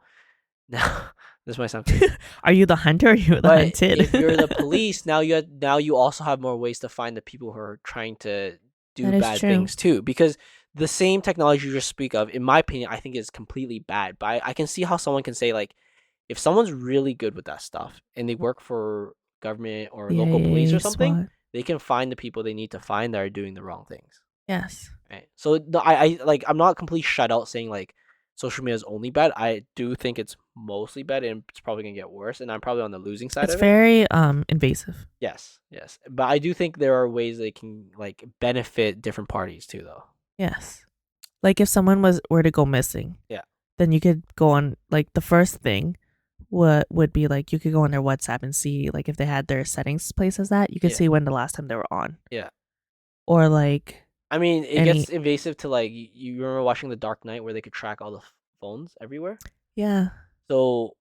Now, this might sound crazy, Are you the hunter or are you the but hunted? if you're the police, now you also have more ways to find the people who are trying to do That is bad true. things too. Because the same technology you just speak of, in my opinion, I think is completely bad. But I can see how someone can say like, if someone's really good with that stuff and they work for government or local police or CIA, something, SWAT. they can find the people they need to find that are doing the wrong things. Yes. Right. So I like I'm not completely shut out saying like social media is only bad. I do think it's mostly bad and it's probably gonna get worse. And I'm probably on the losing side It's of it. very invasive. Yes, yes. But I do think there are ways they can like benefit different parties too, though. Yes. Like if someone was were to go missing, Yeah. then you could go on like the first thing would be like you could go on their WhatsApp and see like if they had their settings placed as that, you could Yeah. see when the last time they were on. Yeah. Or like I mean, it any gets invasive to like you remember watching The Dark Knight where they could track all the phones everywhere. yeah, So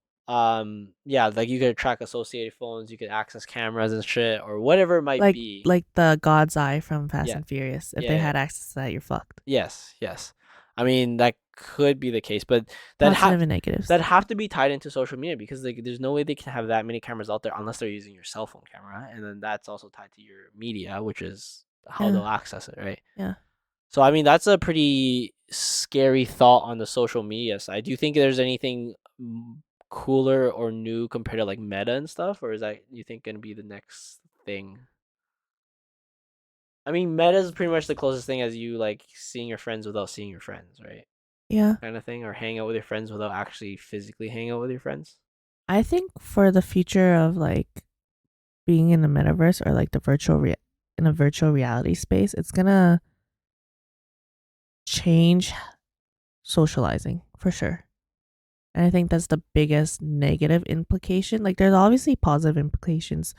yeah, like you could track associated phones, you could access cameras and shit or whatever it might be. like the God's Eye from Fast Yeah. and Furious. If Yeah. they Yeah. had access to that, you're fucked. Yes. Yes. I mean that could be the case, but that Positive and negatives. that have to be tied into social media because like there's no way they can have that many cameras out there unless they're using your cell phone camera, and then that's also tied to your media, which is how Yeah. they'll access it, right? Yeah. So I mean that's a pretty scary thought on the social media side. Do you think there's anything cooler or new compared to like Meta and stuff, or is that you think gonna be the next thing? I mean, Meta is pretty much the closest thing as you like seeing your friends without seeing your friends, right? Yeah. Kind of thing, or hang out with your friends without actually physically hang out with your friends. I think for the future of like being in the metaverse or like the in a virtual reality space, it's gonna change socializing for sure. And I think that's the biggest negative implication. Like there's obviously positive implications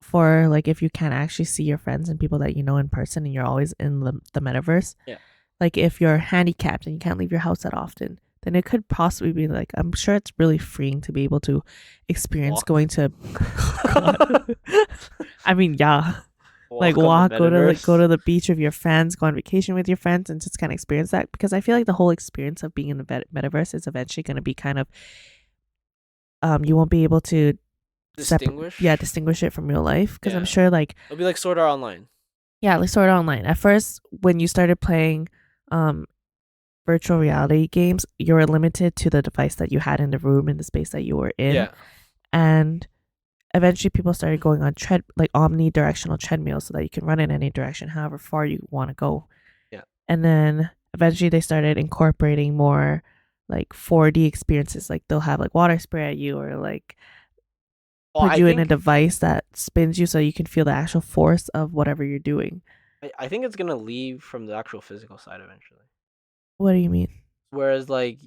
for like if you can't actually see your friends and people that you know in person and you're always in the metaverse. Yeah. Like if you're handicapped and you can't leave your house that often, then it could possibly be like I'm sure it's really freeing to be able to experience Walk. going to I mean, yeah. Like on the walk, go metaverse. to the beach with your friends, go on vacation with your friends, and just kind of experience that. Because I feel like the whole experience of being in the metaverse is eventually going to be kind of, you won't be able to Distinguish. distinguish it from real life. Because I'm Yeah. sure, like, It'll be like Sword Art Online. yeah, like sort of online. At first, when you started playing, virtual reality games, you were limited to the device that you had in the room in the space that you were in, Yeah. and eventually people started going on like omnidirectional treadmills so that you can run in any direction however far you want to go. Yeah. And then eventually they started incorporating more like 4D experiences, like they'll have like water spray at you or like Well, put I you in a think device that spins you so you can feel the actual force of whatever you're doing. I think it's gonna leave from the actual physical side eventually. What do you mean? Whereas like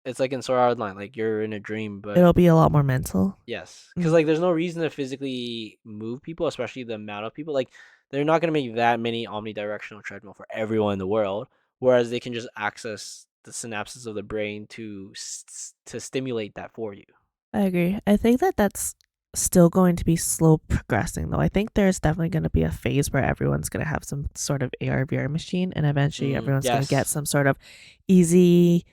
it's like in Sword Art Online, like you're in a dream, but It'll be a lot more mental. yes, because like there's no reason to physically move people, especially the amount of people. Like they're not gonna make that many omnidirectional treadmill for everyone in the world, whereas they can just access the synapses of the brain to stimulate that for you. I agree. I think that that's still going to be slow progressing though. I think there's definitely going to be a phase where everyone's going to have some sort of AR VR machine and eventually everyone's going to get Yes. some sort of easy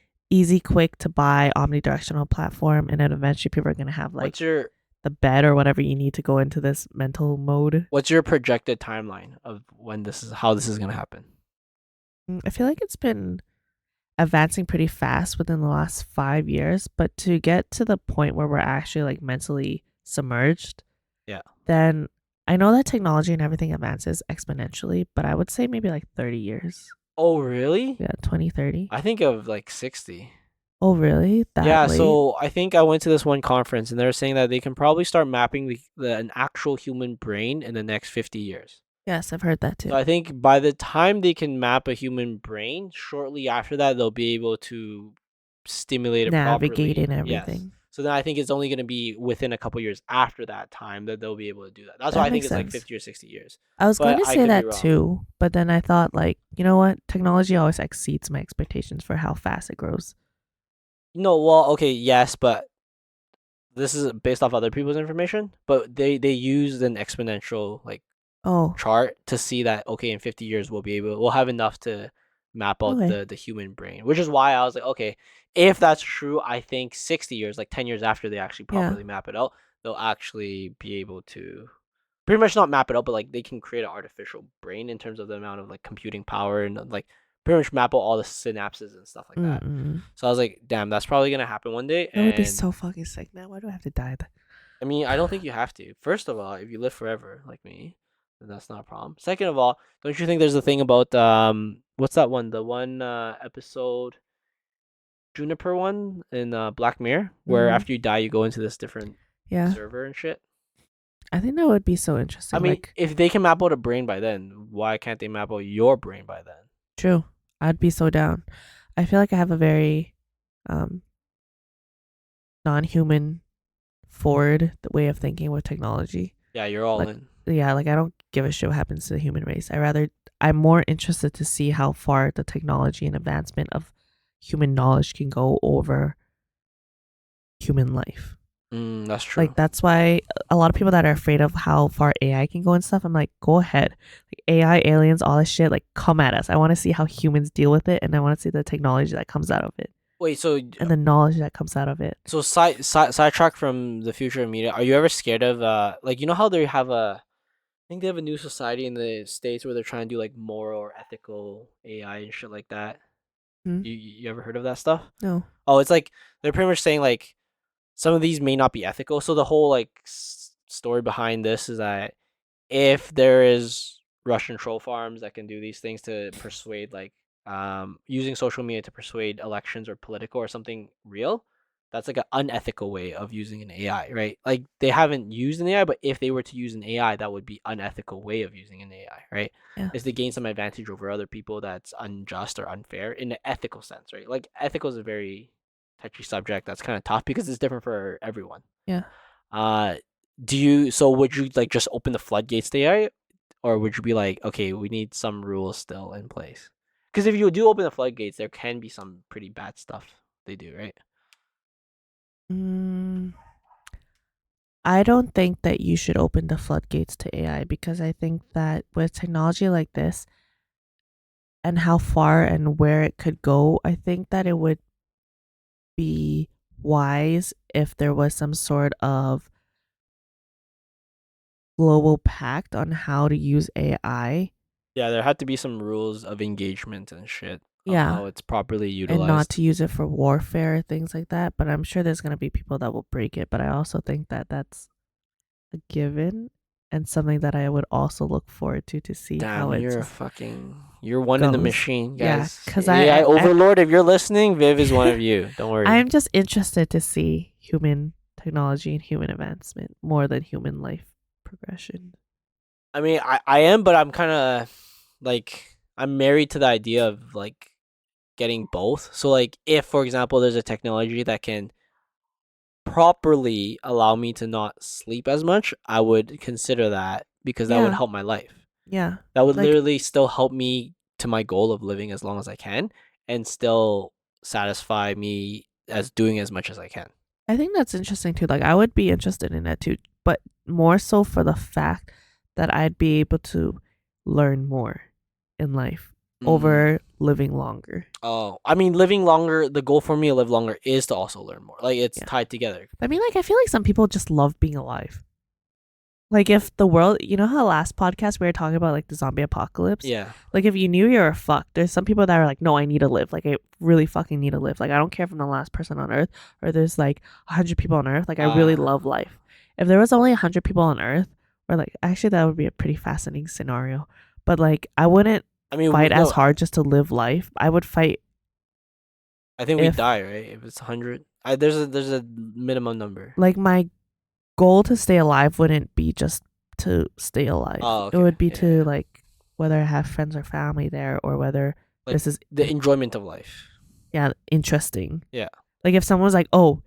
quick to buy omnidirectional platform, and then eventually people are going to have like What's your the bed or whatever you need to go into this mental mode. projected timeline of when how this is gonna happen? I feel like it's been advancing pretty fast within the last 5 years, but to get to the point where we're actually like mentally submerged, Yeah. then I know that technology and everything advances exponentially, but I would say maybe like 30 years. Oh really? Yeah, 2030. I think of like 60. Oh, really? That Yeah, late? so I think I went to this one conference and they were saying that they can probably start mapping an actual human brain in the next 50 years. Yes, I've heard that too. So I think by the time they can map a human brain, shortly after that they'll be able to stimulate it Navigate properly. and Yes. everything. So then I think it's only going to be within a couple years after that time that they'll be able to do that. That's why That I think makes it's like sense. 50 or 60 years. I was going But to I say could be that wrong. too, but then I thought, like, you know what? Technology always exceeds my expectations for how fast it grows. No, well, okay, yes, but this is based off other people's information, but they used an exponential like Oh, chart to see that okay in 50 years we'll have enough to map out okay. the human brain, which is why I was like, okay, if that's true, I think 60 years, like 10 years after they actually Yeah. properly map it out, they'll actually be able to pretty much not map it out, but like they can create an artificial brain in terms of the amount of like computing power and like pretty much map out all the synapses and stuff like that. Mm-mm. So I was like, damn, that's probably gonna happen one day. That would be And so fucking sick, man. Why do I have to die? I mean, I don't think you have to. First of all, if you live forever like me, then that's not a problem. Second of all, don't you think there's a thing about what's that one? The one episode Juniper one in Black Mirror, where Mm, after you die you go into this different yeah, server and shit. I think that would be so I interesting. mean, Like, if they can map out a brain by then, why can't they map out your brain by then? true, I'd be so down. I feel like I have a very um non-human forward way of thinking with technology. Yeah, you're all Like, in. yeah, like I don't give a shit what happens to the human race. I'm more interested to see how far the technology and advancement of human knowledge can go over human life. That's true. Like that's why a lot of people that are afraid of how far AI can go and stuff, I'm like, go ahead. Like AI, aliens, all this shit, like come at us. I want to see how humans deal with it, and I want to see the technology that comes out of it Wait, so and the knowledge that comes out of it. sidetrack from the future of media. Are you ever scared of like you know how they have I think they have a new society in the States where they're trying to do like moral or ethical AI and shit like that. Hmm? You ever heard of that stuff? No. Oh, it's like they're pretty much saying like some of these may not be ethical. So the whole like story behind this is that if there is Russian troll farms that can do these things to persuade like using social media to persuade elections or political or something real, that's like an unethical way of using an AI, right? Like they haven't used an AI, but if they were to use an AI, that would be unethical way of using an AI, right? Yeah. Is to gain some advantage over other people that's unjust or unfair in an ethical sense, right? Like ethical is a very touchy subject that's kind of tough because it's different for everyone. Yeah. Uh, do you? So would you like just open the floodgates to AI, or would you be like, okay, we need some rules still in place? Because if you do open the floodgates, there can be some pretty bad stuff they do, right? Mm, I don't think that you should open the floodgates to AI because I think that with technology like this and how far and where it could go, I think that it would be wise if there was some sort of global pact on how to use AI. Yeah, there had to be some rules of engagement and shit of Yeah. how it's properly And not utilized. to use it for warfare, things like that. But I'm sure there's going to be people that will break it. But I also think that that's a given and something that I would also look forward to see how Damn, it you're a just fucking you're one in the goes. machine, Yeah. guys. Because AI overlord, if you're listening, Viv is one of you. Don't worry. I'm just interested to see human technology and human advancement more than human life progression. I mean, I am, but I'm kind of like I'm married to the idea of like getting both. So like if for example there's a technology that can properly allow me to not sleep as much, I would consider that because that would Yeah. help my life. Yeah. That would Like, literally still help me to my goal of living as long as I can and still satisfy me as doing as much as I can. I think that's interesting too. Like, I would be interested in that too, but more so for the fact that I'd be able to learn more in life Mm. over living longer. Oh, I mean, living longer. The goal for me to live longer is to also learn more. Like it's Yeah. tied together. I mean, like, I feel like some people just love being alive. Like, if the world, you know how last podcast we were talking about like the zombie apocalypse? Yeah. Like, if you knew you were fucked, there's some people that are like, no, I need to live. Like, I really fucking need to live. Like, I don't care if I'm the last person on earth or there's like 100 people on earth. Like, I really love life. If there was only 100 people on earth, or like, actually, that would be a pretty fascinating scenario. But like, I wouldn't I mean, fight as no. hard just to live life. I would fight I think we if, die right if it's 100. There's a minimum number. like, my goal to stay alive wouldn't be just to stay alive. Oh, It okay. would be Yeah, to yeah. like whether I have friends or family there or whether Like this is the enjoyment of life. yeah interesting. Yeah. Like if someone's like, oh,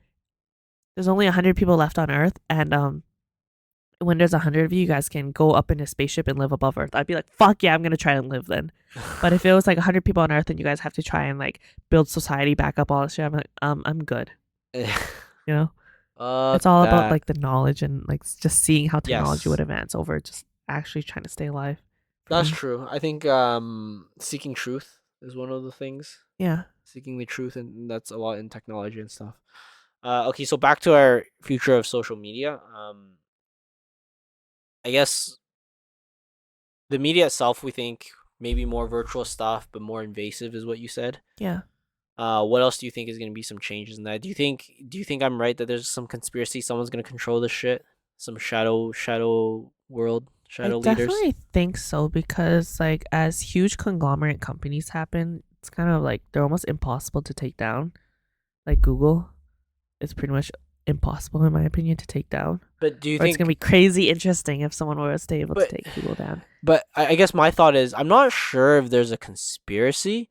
there's only 100 people left on Earth, and when there's 100 of you, you guys can go up in a spaceship and live above Earth. I'd be like, fuck yeah, I'm gonna try and live then. But if it was like 100 people on Earth and you guys have to try and like build society back up, all this shit, I'm like, I'm good. You know, it's all about that like the knowledge and like just seeing how technology yes, would advance over just actually trying to stay alive. For that's me. true. I think seeking truth is one of the things. Yeah. Seeking the truth, and that's a lot in technology and stuff. Okay, so back to our future of social media. I guess the media itself, we think maybe more virtual stuff, but more invasive, is what you said. Yeah. What else do you think is going to be some changes in that? Do you think I'm right that there's some conspiracy? Someone's going to control this shit. Some shadow world, I shadow leaders. definitely think so because like as huge conglomerate companies happen, it's kind of like they're almost impossible to take down. Like Google, it's pretty much impossible in my opinion to take down. But do you Or it's gonna think? be crazy interesting if someone was to able to But take Google down. I guess my thought is I'm not sure if there's a conspiracy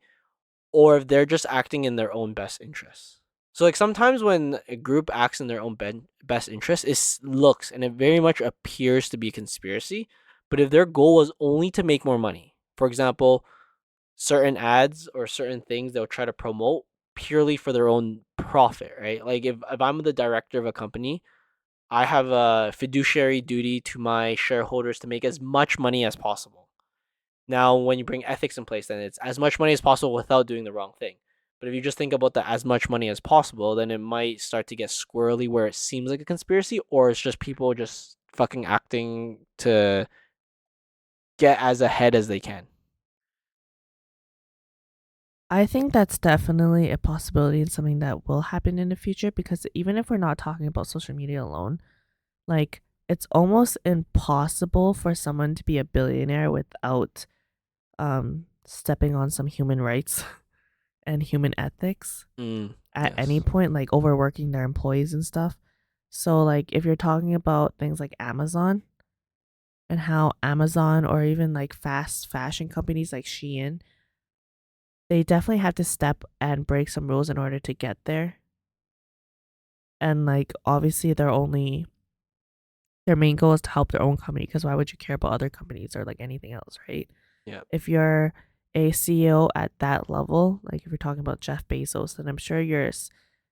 or if they're just acting in their own best interests. So like sometimes when a group acts in their own best interest, it looks and it very much appears to be a conspiracy. But if their goal was only to make more money, for example, certain ads or certain things they'll try to promote purely for their own profit, right? Like if I'm the director of a company, I have a fiduciary duty to my shareholders to make as much money as possible. Now, when you bring ethics in place, then it's as much money as possible without doing the wrong thing. But if you just think about the as much money as possible, then it might start to get squirrely where it seems like a conspiracy, or it's just people just fucking acting to get as ahead as they can. I think that's definitely a possibility and something that will happen in the future because even if we're not talking about social media alone, like it's almost impossible for someone to be a billionaire without stepping on some human rights and human ethics at any Yes. point, like overworking their employees and stuff. So like if you're talking about things like Amazon and how Amazon or even like fast fashion companies like Shein, they definitely have to step and break some rules in order to get there. And like obviously their main goal is to help their own company because why would you care about other companies or like anything else, right? Yeah. If you're a CEO at that level, like if you're talking about Jeff Bezos, then I'm sure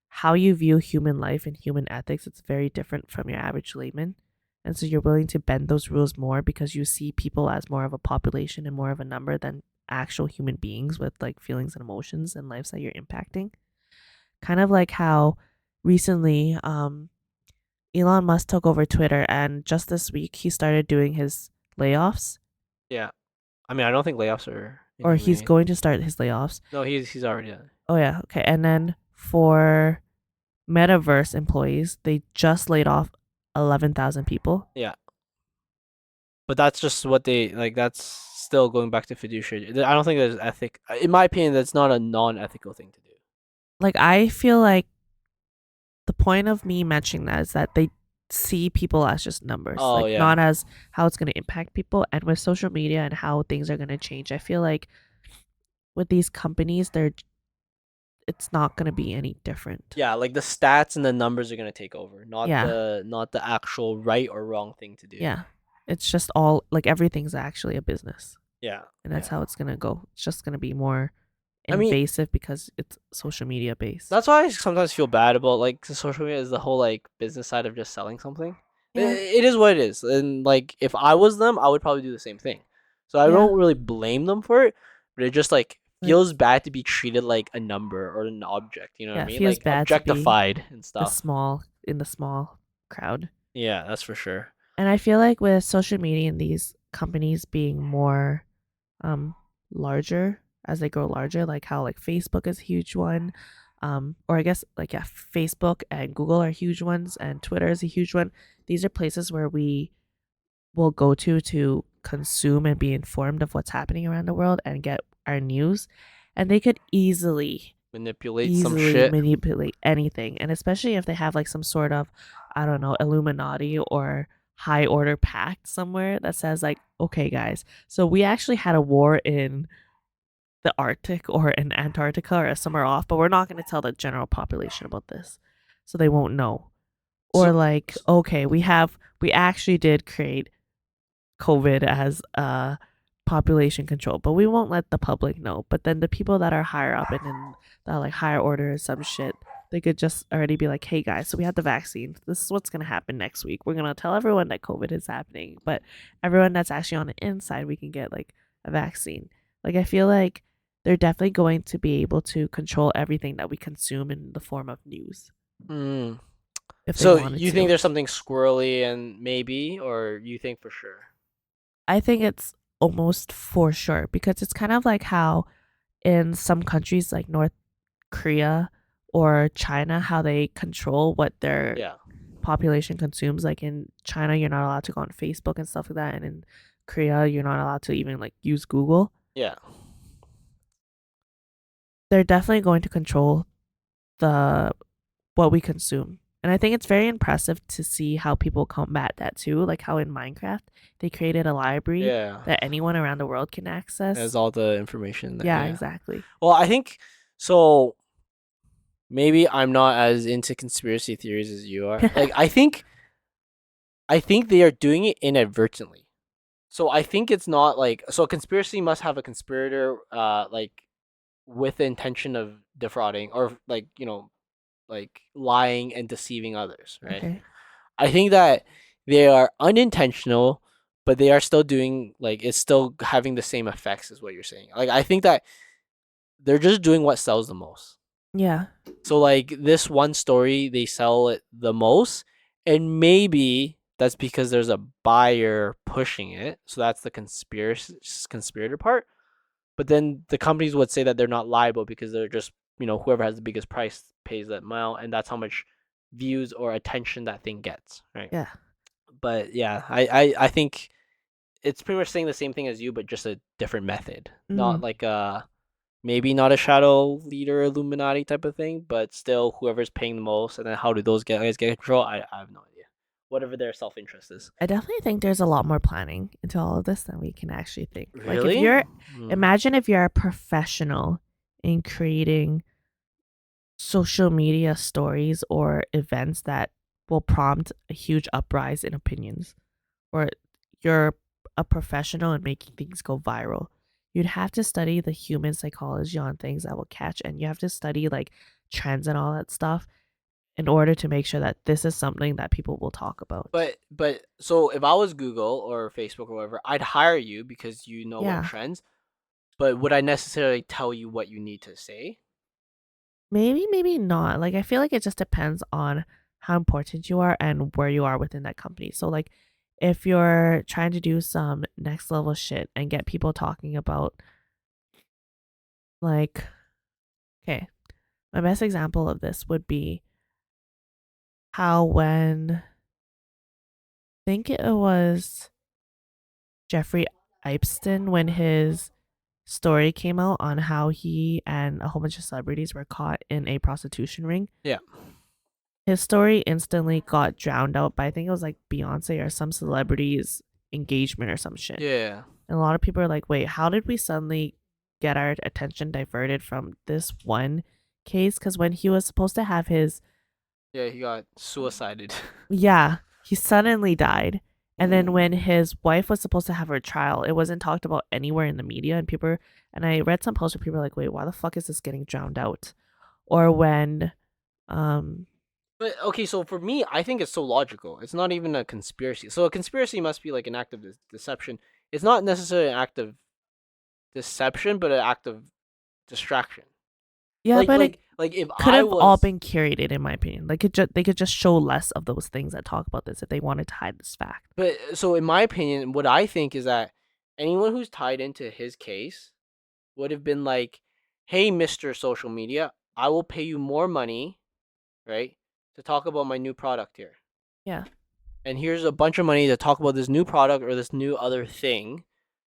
how you view human life and human ethics, it's very different from your average layman. And so you're willing to bend those rules more because you see people as more of a population and more of a number than actual human beings with like feelings and emotions and lives that you're impacting. Kind of like how recently Elon Musk took over Twitter and just this week he started doing his layoffs Yeah. I mean, I don't think layoffs are or he's inhumane. going to start his layoffs. No, he's already done. Oh yeah, okay. And then for Metaverse employees, they just laid off 11,000 people. Yeah. But that's just what they like. That's still going back to fiduciary. I don't think there's ethic. In my opinion, that's not a non-ethical thing to do. Like I feel like the point of me mentioning that is that they see people as just numbers, Oh like yeah, not as how it's going to impact people. And with social media and how things are going to change, I feel like with these companies, it's not going to be any different. yeah. Like the stats and the numbers are gonna take over, not Yeah, the actual right or wrong thing to do. yeah. It's just all like everything's actually a business, Yeah, and that's yeah. how it's going to go. It's just going to be more I mean, invasive because it's social media based. that's why I sometimes feel bad about like the social media is the whole like business side of just selling something. Yeah, It is what it is, and like if I was them, I would probably do the same thing. So I yeah. don't really blame them for it, but it just like Like feels bad to be treated like a number or an object. You know what I yeah, it mean? feels Like bad to be objectified and stuff. the small crowd. Yeah, that's for sure. And I feel like with social media and these companies being more um larger as they grow larger, like how like Facebook is a huge one. Or I guess like yeah, Facebook and Google are huge ones and Twitter is a huge one. These are places where we will go to consume and be informed of what's happening around the world and get our news. And they could Manipulate some easily shit. manipulate anything. And especially if they have like some sort of, I don't know, Illuminati or high order pact somewhere that says, like, okay, guys, so we actually had a war in the Arctic or in Antarctica or somewhere off, but we're not going to tell the general population about this. So they won't know. Or So like, okay, we actually did create COVID as population control, but we won't let the public know. But then the people that are higher up and in the like higher order or some shit, they could just already be like, "Hey guys, so we have the vaccine. This is what's gonna happen next week. We're gonna tell everyone that COVID is happening, but everyone that's actually on the inside, we can get like a vaccine." Like I feel like they're definitely going to be able to control everything that we consume in the form of news mm. if they So wanted you think to. there's something squirrely and maybe, or you think for sure? I think it's almost for sure because it's kind of like how in some countries like North Korea or China, how they control what their Yeah. population consumes. Like in China, you're not allowed to go on Facebook and stuff like that, and in Korea, you're not allowed to even like use Google. Yeah. They're definitely going to control the what we consume. And I think it's very impressive to see how people combat that too. Like how in Minecraft they created a library Yeah. that anyone around the world can Has access. all the information there. Yeah, Yeah. exactly. Well, I think so. Maybe I'm not as into conspiracy theories as you are. Like, I think they are doing it inadvertently. So I think it's not like, so a conspiracy must have a conspirator, like with the intention of defrauding or like like lying and deceiving others, right? Okay. I think that they are unintentional, but they are still doing like it's still having the same effects as what you're saying. Like I think that they're just doing what sells the most. Yeah. So like this one story, they sell it the most, and maybe that's because there's a buyer pushing it. So that's the conspirator part. But then the companies would say that they're not liable because they're just whoever has the biggest price pays that amount, and that's how much views or attention that thing gets, right? Yeah. But yeah, I think it's pretty much saying the same thing as you, but just a different method. Not Mm. like a maybe not a shadow leader Illuminati type of thing, but still whoever's paying the most, and then how do those guys get control? I have no idea. Whatever their self interest is. I definitely think there's a lot more planning into all of this than we can actually think. Like if Really? you're Mm. imagine if you're a professional in creating social media stories or events that will prompt a huge uprise in opinions, or you're a professional in making things go viral. You'd have to study the human psychology on things that will catch, and you have to study like trends and all that stuff in order to make sure that this is something that people will talk about. But so if I was Google or Facebook or whatever, I'd hire you because you know what Yeah. trends. But would I necessarily tell you what you need to say? Maybe, maybe not. Like, I feel like it just depends on how important you are and where you are within that company. So, like, if you're trying to do some next level shit and get people talking about, like, okay, my best example of this would be how when I think it was Jeffrey Epstein when his story came out on how he and a whole bunch of celebrities were caught in a prostitution ring. Yeah. His story instantly got drowned out by I think it was like Beyonce or some celebrity's engagement or some shit. Yeah. And a lot of people are like, wait, how did we suddenly get our attention diverted from this one case? Because when he was supposed to have his, Yeah, he got suicided. yeah, he suddenly died. And then when his wife was supposed to have her trial, it wasn't talked about anywhere in the media. And I read some posts where people were like, wait, why the fuck is this getting drowned out? Or when, um, But okay, so for me, I think it's so logical. It's not even a conspiracy. So a conspiracy must be like an act of deception. It's not necessarily an act of deception, but an act of distraction. yeah, Like but it like like if could I have all was been curated in my opinion. Like they could just show less of those things that talk about this if they wanted to hide this fact. but so in my opinion, what I think is that anyone who's tied into his case would have been like, "Hey, Mr. Social Media, I will pay you more money, right, to talk about my new product here. Yeah. And here's a bunch of money to talk about this new product or this new other thing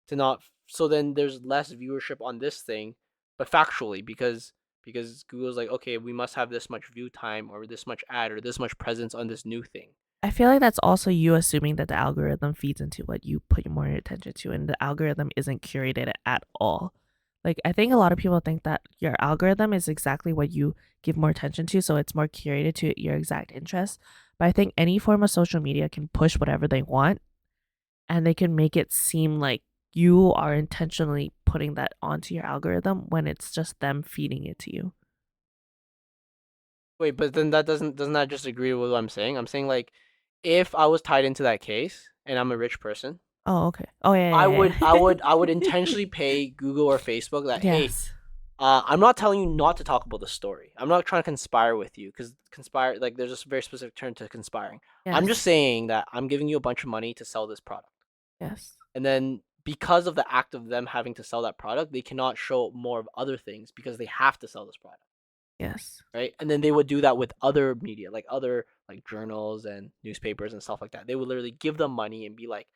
to not so then there's less viewership on this thing, but factually because Google's like, okay, we must have this much view time or this much ad or this much presence on this new thing. I feel like that's also you assuming that the algorithm feeds into what you put more attention to and the algorithm isn't curated at all. Like I think a lot of people think that your algorithm is exactly what you give more attention to, so it's more curated to your exact interests. But I think any form of social media can push whatever they want and they can make it seem like you are intentionally putting that onto your algorithm when it's just them feeding it to you. Wait, but then that doesn't that just agree with what I'm saying? I'm saying like if I was tied into that case and I'm a rich person, Oh, okay. Oh, yeah, I yeah, would yeah. I would I would intentionally pay Google or Facebook that hey, Yes. I'm not telling you not to talk about the story. I'm not trying to conspire with you because conspire like there's a very specific term to conspiring. I'm just Yes. saying that I'm giving you a bunch of money to sell this product, Yes. and then because of the act of them having to sell that product, they cannot show more of other things because they have to sell this product. Yes. Right. And then they would do that with other media, like other like journals and newspapers and stuff like that. They would literally give them money and be like,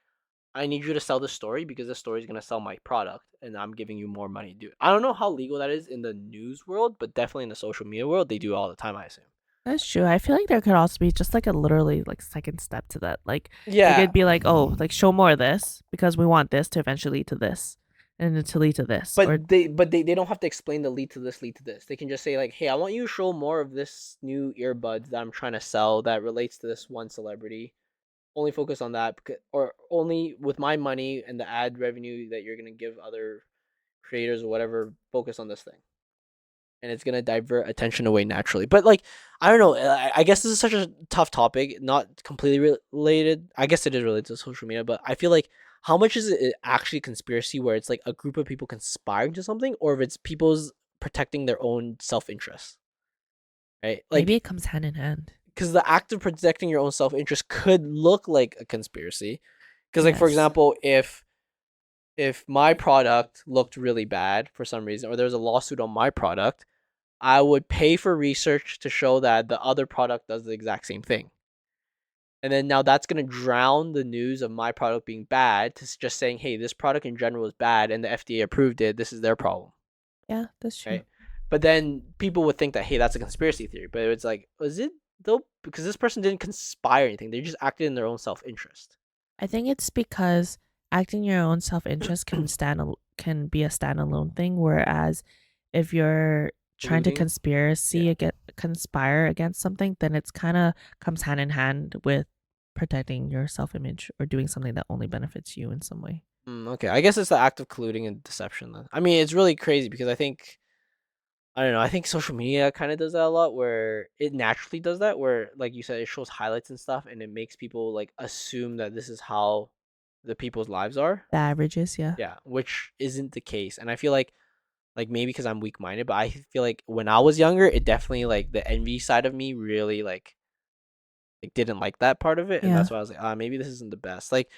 I need you to sell this story because this story is going to sell my product and I'm giving you more money to do it. I don't know how legal that is in the news world, but definitely in the social media world, they do it all the time, I assume. That's true. I feel like there could also be just like a literally like second step to that. Like Yeah. it'd be like, oh, like show more of this because we want this to eventually lead to this and then to lead to this. Or But they don't have to explain the lead to this, lead to this. They can just say like, hey, I want you to show more of this new earbuds that I'm trying to sell that relates to this one celebrity. Only focus on that, or only with my money and the ad revenue that you're gonna give other creators or whatever, focus on this thing, and it's gonna divert attention away naturally. But like, I don't know. I guess this is such a tough topic, not completely related. I guess it is related to social media, but I feel like how much is it actually conspiracy where it's like a group of people conspiring to something, or if it's people's protecting their own self interest, right? maybe Like, it comes hand in hand. because the act of protecting your own self interest could look like a conspiracy. Because, like, for Yes. example, if my product looked really bad for some reason, or there was a lawsuit on my product, I would pay for research to show that the other product does the exact same thing. And then now that's going to drown the news of my product being bad to just saying, hey, this product in general is bad and the FDA approved it. This is their problem. Yeah, that's true. Right. But then people would think that, hey, that's a conspiracy theory. But it's like, was it though? Because this person didn't conspire anything. They just acted in their own self interest. I think it's because acting your own self interest can be a standalone thing, whereas if you're trying to Colluding. Yeah. conspire against something, then it's kind of comes hand in hand with protecting your self image or doing something that only benefits you in some way. Okay. I guess it's the act of colluding and deception then. I mean, it's really crazy because I don't know. I think social media kind of does that a lot, where it naturally does that. Where, like you said, it shows highlights and stuff, and it makes people like assume that this is how the people's lives are. The averages, yeah. Yeah, which isn't the case. And I feel like maybe because I'm weak minded, but I feel like when I was younger, it definitely like the envy side of me really like didn't like that part of it, and Yeah. that's why I was like, maybe this isn't the best. Like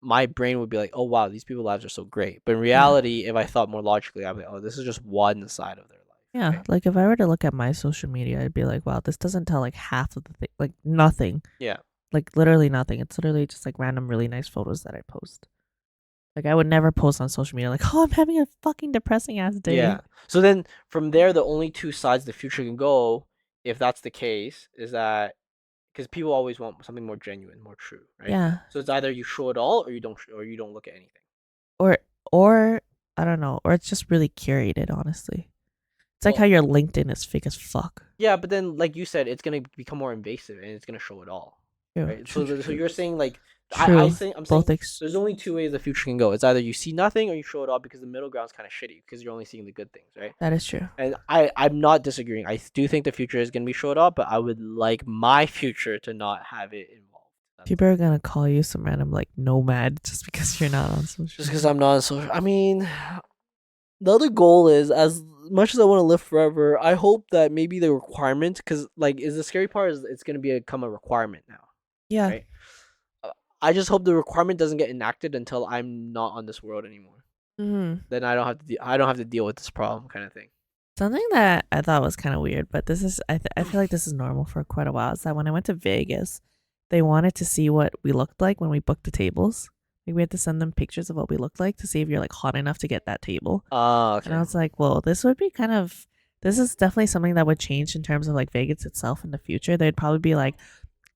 my brain would be like, oh wow, these people's lives are so great. But in Yeah. reality, if I thought more logically, I'd be like, oh, this is just one side of their life. Yeah. Right? Like if I were to look at my social media, I'd be like, wow, this doesn't tell like half of the thing, like nothing. Yeah. Like literally nothing. It's literally just like random really nice photos that I post. Like I would never post on social media like, "Oh, I'm having a fucking depressing ass Yeah. day." So then from there, the only two sides the future can go, if that's the case, is that because people always want something more genuine, more true, right? Yeah. So it's either you show it all or you don't look at anything. Or or I don't know, or it's just really curated, honestly. It's like how Well, your LinkedIn is fake as fuck. yeah, but then like you said, it's gonna become more invasive and it's gonna show it all, True, right? true, true, So true. you're saying like True. I'm saying Both there's only two ways the future can go. It's either you see nothing or you show it all because the middle ground's kind of shitty because you're only seeing the good things, right? that is true. And I'm not disagreeing. I do think the future is gonna be showed off, but I would like my future to not have it involved. That's People are gonna call you some random like nomad just because you're not on social just because media. I'm not on social. I mean, the other goal is as much as I want to live forever. I hope that maybe the requirement, because like, is the scary part is it's gonna become a requirement now, Yeah. right? Uh, I just hope the requirement doesn't get enacted until I'm not on this world anymore. Hmm. Then I don't have to. I don't have to deal with this problem, kind of thing. Something that I thought was kind of weird, but this is I feel like this is normal for quite a while. Is that when I went to Vegas, they wanted to see what we looked like when we booked the tables. Like we had to send them pictures of what we looked like to see if you're like hot enough to get that table. Ah, And I okay. was like, well, this is definitely something that would change in terms of like Vegas itself in the future. They'd probably be like,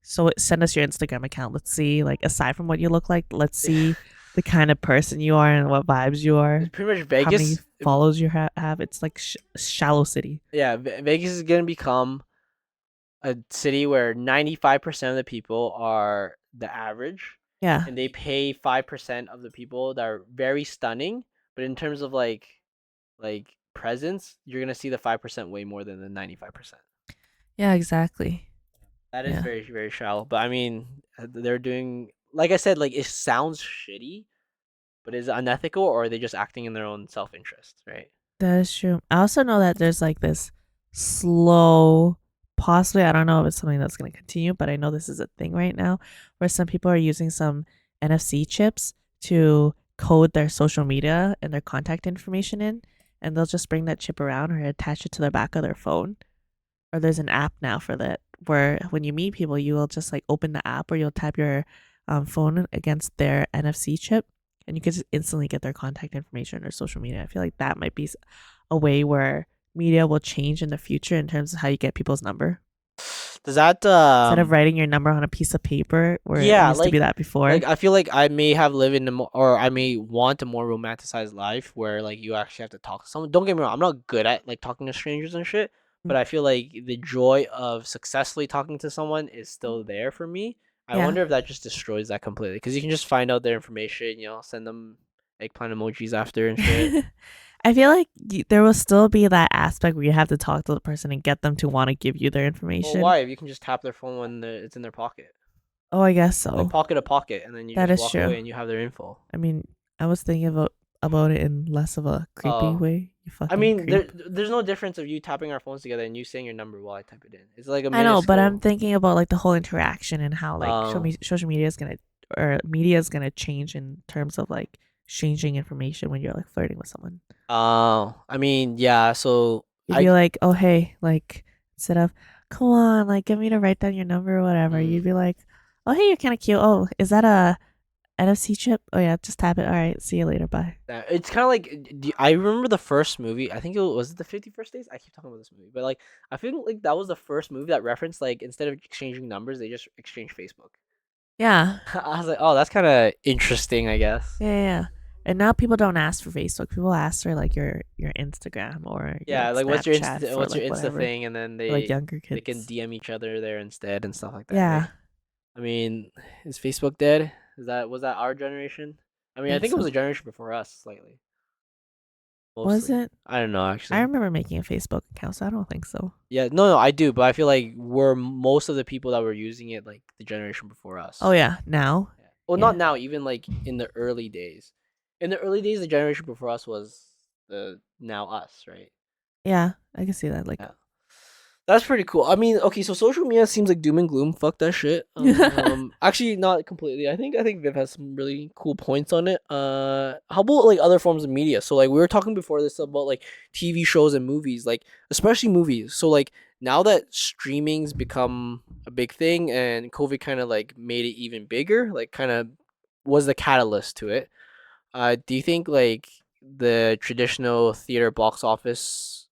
so send us your Instagram account. Let's see, like, aside from what you look like, let's see the kind of person you are and what vibes you It's are, pretty much how many Vegas. follows you have. It's like shallow city. Yeah, Vegas is gonna become a city where 95% of the people are the average, Yeah. and they pay 5% of the people that are very stunning. But in terms of like presence, you're gonna see the 5% way more than the 95%. Yeah, exactly. That is Yeah. very very shallow. But I mean, they're doing like I said, like it sounds shitty, but is it unethical or are they just acting in their own self interest, right? That is true. I also know that there's like this slow, possibly, I don't know if it's something that's going to continue, but I know this is a thing right now where some people are using some NFC chips to code their social media and their contact information in, and they'll just bring that chip around or attach it to the back of their phone. Or there's an app now for that where when you meet people, you will just like open the app or you'll tap your phone against their NFC chip, and you can just instantly get their contact information or social media. I feel like that might be a way where media will change in the future in terms of how you get people's number. Does that Instead of writing your number on a piece of paper, where it yeah, used to be that before. I feel like I may have lived in a or I may want a more romanticized life where like you actually have to talk to someone. Don't get me wrong, I'm not good at like talking to strangers and shit, but I feel like the joy of successfully talking to someone is still there for me. I Yeah. wonder if that just destroys that completely because you can just find out their information, send them eggplant emojis after and shit. I feel like there will still be that aspect where you have to talk to the person and get them to want to give you their Well, information. why? If you can just tap their phone when it's in their pocket, Oh, I guess like so. pocket to pocket, and then you That just is walk true. away and you have their info. I mean, I was thinking about it in less of a creepy Oh, way. You I fucking mean, creep. there's no difference of you tapping our phones together and you saying your number while I type it in. It's like a I know, but I'm minuscule. thinking about like the whole interaction and how like Um, social media is gonna or media is gonna change in terms of like exchanging information when you're like flirting with someone. I mean, yeah. So You'd I, be like, oh hey, like instead of come on, like get me to write down your number or whatever, mm, you'd be like, oh hey, you're kind of cute. Oh, is that a NFC chip? Oh yeah, just tap it. All right, see you later. Bye. it's kind of like I remember the first movie. I think it was the 51st Days. I keep talking about this movie, but like I feel like that was the first movie that referenced like instead of exchanging numbers, they just exchange Facebook. Yeah. I was like, oh, that's kind of interesting, I guess. Yeah. And now people don't ask for Facebook. People ask for like your Instagram or your Yeah, like like Snapchat for what's your like Insta whatever. thing, and then For like younger they can kids. DM each other there instead and stuff like that, right? Yeah, I mean, is Facebook dead? Was that our generation? I I mean, I think think it was so. a generation before us, slightly, Was mostly. it? I don't know I actually. remember making a Facebook account, so I don't think so. Yeah, no, I do, but I feel like we're most of the people that were using it like the generation before Oh us. yeah, now. Yeah. Well, Yeah. not now, even like in the early days. In the early days, the generation before us was the now us, right? Yeah, I can see that. Like Yeah. That's pretty cool. I mean, okay, so social media seems like doom and gloom. Fuck that shit. Actually, not completely. I think Viv has some really cool points on it. How about like other forms of media? So like we were talking before this about like TV shows and movies, like especially movies. So like now that streaming's become a big thing and COVID kind of like made it even bigger, like kind of was the catalyst to it. Do you think like the traditional theater box office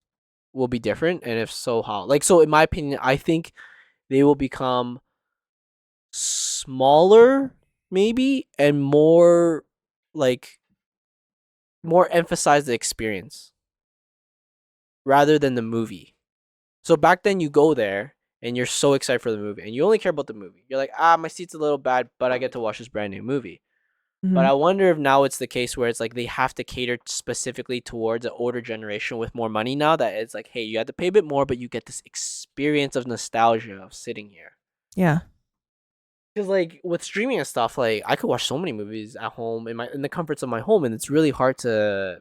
will be different, and if so, how? Like, so in my opinion, I think they will become smaller, maybe, and like more emphasize the experience rather than the movie. So back then, you go there and you're so excited for the movie, and you only care about the movie. You're like, my seat's a little bad, but I get to watch this brand new movie. But mhm. I wonder if now it's the case where it's like they have to cater specifically towards an older generation with more money now that it's like, hey, you have to pay a bit more, but you get this experience of nostalgia of sitting here. Yeah. Because like with streaming and stuff, like I could watch so many movies at home in the comforts of my home, and it's really hard to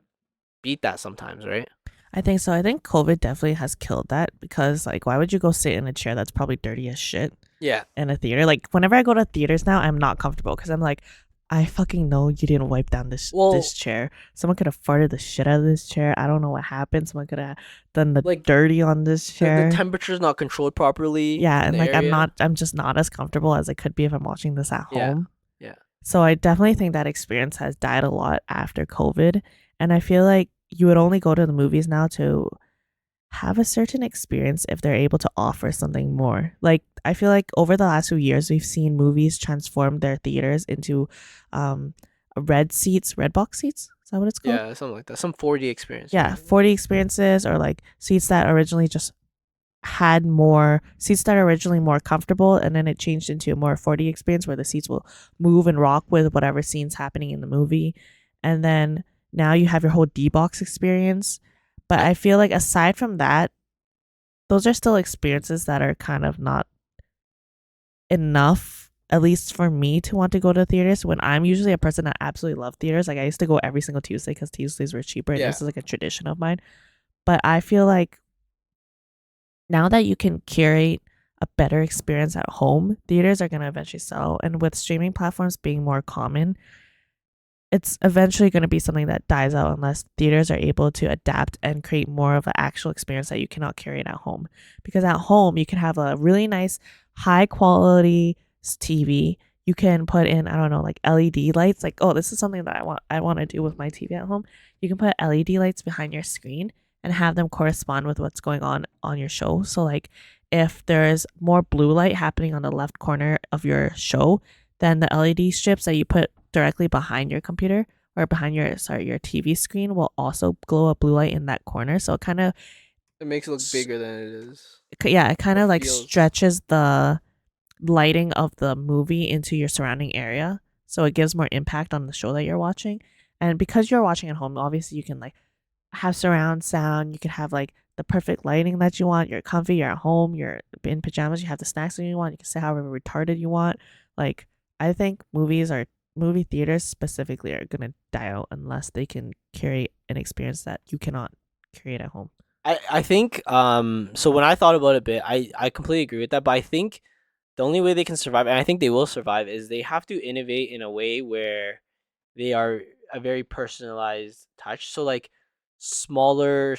beat that sometimes, right? I think so. I think COVID definitely has killed that because like why would you go sit in a chair that's probably dirty as shit Yeah. in a theater? Like whenever I go to theaters now, I'm not comfortable because I'm like, I fucking know you didn't wipe down this Well, chair. Someone could have farted the shit out of this chair. I don't know what happened. Someone could have done the like dirty on this the chair. temperature's not controlled properly Yeah, in and the like area. I'm just not as comfortable as I could be if I'm watching this at Yeah. home. Yeah. So I definitely think that experience has died a lot after COVID. And I feel like you would only go to the movies now to have a certain experience if they're able to offer something more. Like I feel like over the last few years we've seen movies transform their theaters into red box seats. Is that what it's called? Yeah, something like that. Some 4D experience. Yeah. Yeah, 40 experiences or like seats that originally just had more seats that are originally more comfortable and then it changed into a more 40 experience where the seats will move and rock with whatever scenes happening in the movie. And then now you have your whole D box experience. But I I feel like aside from that, those are still experiences that are kind of not enough, at least for me to want to go to theaters when I'm usually a person that absolutely love theaters. Like I used to go every single Tuesday because Tuesdays were cheaper and yeah. this is like a tradition of mine. But I feel like now that you can curate a better experience at home, theaters are going to eventually sell. And with streaming platforms being more common, it's eventually going to be something that dies out unless theaters are able to adapt and create more of an actual experience that you cannot carry it at home. Because at home, you can have a really nice, high quality TV. You can put in, I don't know, like LED lights. Like, oh, this is something that I want to do with my TV at home. You can put LED lights behind your screen and have them correspond with what's going on your show. So like if there's more blue light happening on the left corner of your show, then the LED strips that you put directly behind your computer or behind your TV screen will also glow a blue light in that corner. So it kind of It makes it look bigger than it is, yeah, it kind or of like feels. stretches the lighting of the movie into your surrounding area. So it gives more impact on the show that you're watching. And because you're watching at home, obviously you can like have surround sound. You can have like the perfect lighting that you want. You're comfy, you're at home, you're in pajamas, you have the snacks that you want. You can say however retarded you want. Like, I think movie theaters specifically are gonna die out unless they can create an experience that you cannot create at home. I think so when I thought about it a bit, I completely agree with that, but I think the only way they can survive, and I think they will survive, is they have to innovate in a way where they are a very personalized touch. So like smaller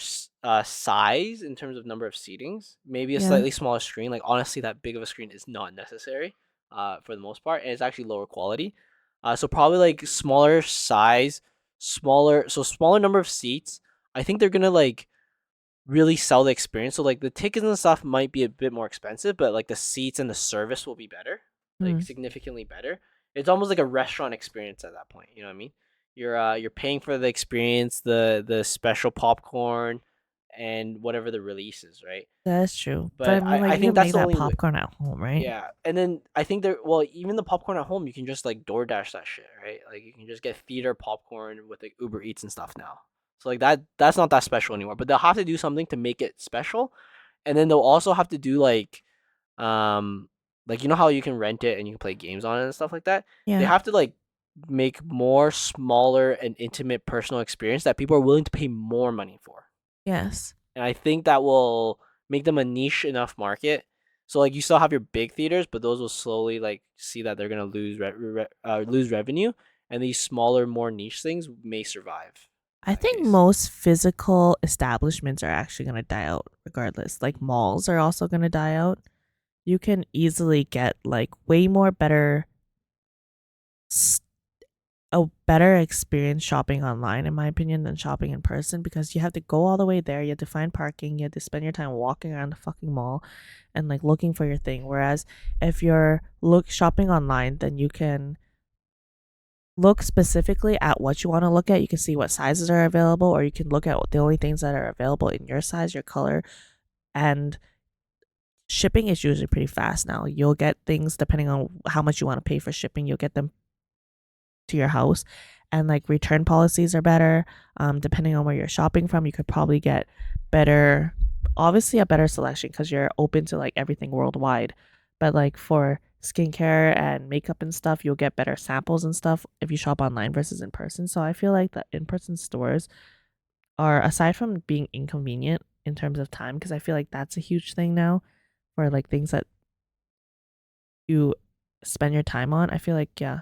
size in terms of number of seatings, maybe a Yeah. slightly smaller screen. Like honestly, that big of a screen is not necessary for the most part, and it's actually lower quality. So probably like smaller size, smaller number of seats. I think they're gonna like really sell the experience. So like the tickets and stuff might be a bit more expensive, but like the seats and the service will be better, like Mm. significantly better. It's almost like a restaurant experience at that point. You know what I mean? You're paying for the experience, the special popcorn, and whatever the release is, right? That is true. But I But mean, like, I you think can that's make the that only way. popcorn at home, right? Yeah, and then I think there. Well, even the popcorn at home, you can just like DoorDash that shit, right? Like you can just get theater popcorn with like Uber Eats and stuff now. So like that's not that special anymore. But they'll have to do something to make it special, and then they'll also have to do like you know how you can rent it and you can play games on it and stuff like that. They Yeah. have to like make more smaller and intimate personal experience that people are willing to pay more money for. Yes. And I think that will make them a niche enough market. So like you still have your big theaters, but those will slowly like see that they're gonna lose revenue, and these smaller, more niche things may survive in I that think case. most physical establishments are actually going to die out regardless. Like malls are also going to die out. You can easily get like way more better a better experience shopping online in my opinion than shopping in person because you have to go all the way there, you have to find parking, you have to spend your time walking around the fucking mall and like looking for your thing. Whereas if you're look shopping online, then you can look specifically at what you want to look at. You can see what sizes are available, or you can look at the only things that are available in your size, your color, and shipping is usually pretty fast now. You'll get things depending on how much you want to pay for shipping. You'll get them to your house, and like return policies are better. Depending on where you're shopping from, you could probably get better, obviously a better selection because you're open to like everything worldwide. But like for skincare and makeup and stuff, you'll get better samples and stuff if you shop online versus in person. So I feel like the in-person stores are, aside from being inconvenient in terms of time, because I feel like that's a huge thing now for like things that you spend your time on. I feel like, yeah,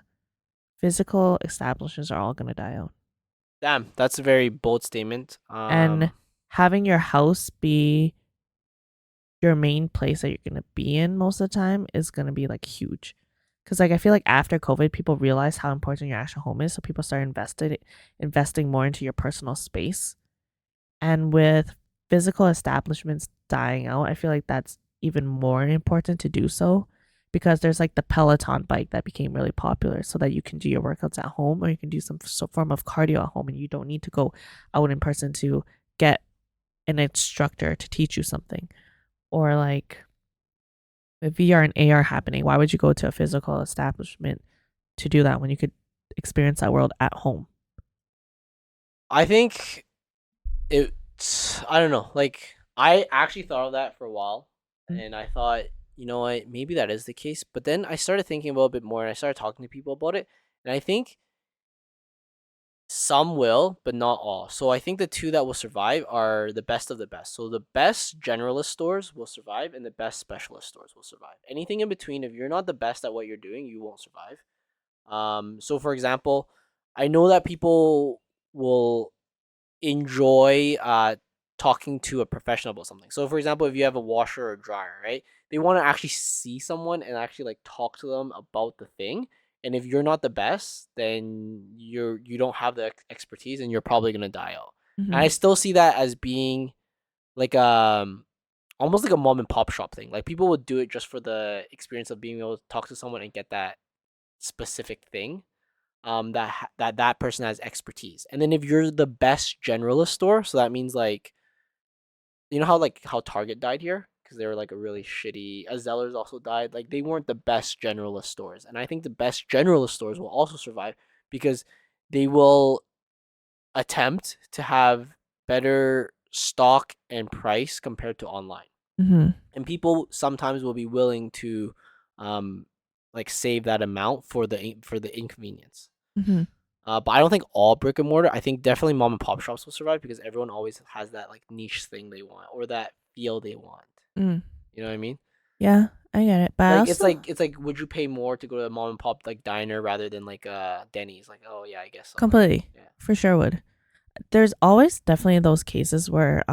physical establishments are all gonna die out. Damn, that's a very bold statement. And having your house be your main place that you're gonna be in most of the time is gonna be like huge. Cause like I feel like after COVID, people realize how important your actual home is, so people start investing more into your personal space. And with physical establishments dying out, I feel like that's even more important to do so because there's like the Peloton bike that became really popular so that you can do your workouts at home or you can do some form of cardio at home and you don't need to go out in person to get an instructor to teach you something. Or like with VR and AR happening, why would you go to a physical establishment to do that when you could experience that world at home? I think it's I don't know. Like I actually thought of that for a while, and I thought, you know what, maybe that is the case. But then I started thinking about it a bit more, and I started talking to people about it, and I think some will, but not all. So I think the two that will survive are the best of the best. So the best generalist stores will survive, and the best specialist stores will survive. Anything in between, if you're not the best at what you're doing, you won't survive. So for example, I know that people will enjoy talking to a professional about something. So for example, if you have a washer or dryer, right? They want to actually see someone and actually like talk to them about the thing. And if you're not the best, then you don't have the expertise and you're probably going to die out. And I Mhm. still see that as being like almost like a mom and pop shop thing. Like people would do it just for the experience of being able to talk to someone and get that specific thing that person has expertise. And then if you're the best generalist store, so that means like you know how Target died here because they were like a really shitty. Zellers also died. Like they weren't the best generalist stores, and I think the best generalist stores will also survive because they will attempt to have better stock and price compared to online. Mhm. And people sometimes will be willing to um like save that amount for the inconvenience. Mhm. But I don't think all brick and mortar. I think definitely mom and pop shops will survive because everyone always has that like niche thing they want or that feel they want. Mm. You know what I mean? Yeah, I get it. But I Like also it's like would you pay more to go to a mom and pop like diner rather than like Denny's? Like oh yeah, I guess so. Like completely yeah, for sure would. There's always definitely those cases where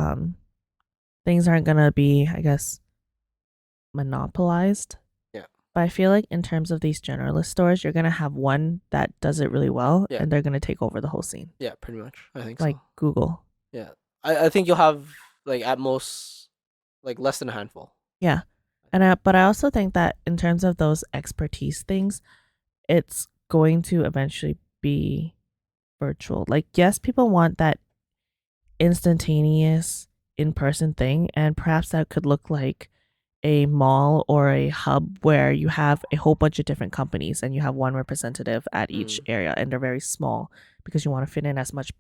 things aren't gonna be, I guess, monopolized. yeah, But I feel like in terms of these generalist stores, you're gonna have one that does it really well, yeah, and they're gonna take over the whole scene, yeah. Pretty much, I think like so. Google. Yeah, I think you'll have like at most like less than a handful. Yeah, but I also think that in terms of those expertise things, it's going to eventually be virtual. Like, yes, people want that instantaneous in person thing, and perhaps that could look like a mall or a hub where you have a whole bunch of different companies and you have one representative at each Mm, area, and they're very small because you want to fit in as much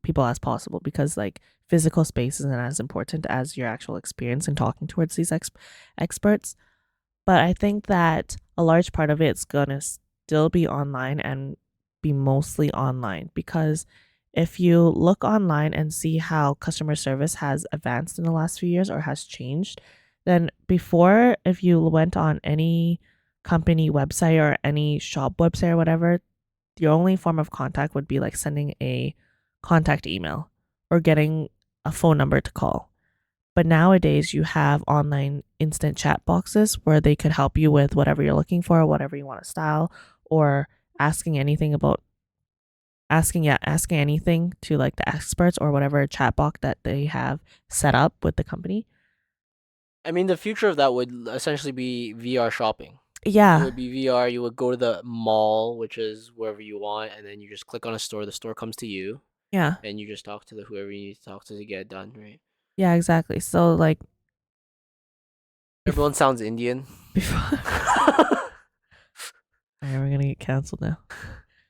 people as possible, because like physical space isn't as important as your actual experience in talking towards these experts. But I think that a large part of it's going to still be online and be mostly online, because if you look online and see how customer service has advanced in the last few years or has changed, then before, if you went on any company website or any shop website or whatever, your only form of contact would be like sending a contact email or getting a phone number to call. But nowadays, you have online instant chat boxes where they could help you with whatever you're looking for, whatever you want to style, or asking anything about asking anything to like the experts or whatever chat box that they have set up with the company. I mean, the future of that would essentially be VR shopping. It Yeah, would be VR. You would go to the mall, which is wherever you want, and then you just click on a store. The store comes to you, yeah, and you just talk to the whoever you need to talk to get it done. Right? yeah, exactly. So like bef- Everyone sounds Indian. before, all right, we're gonna get canceled now.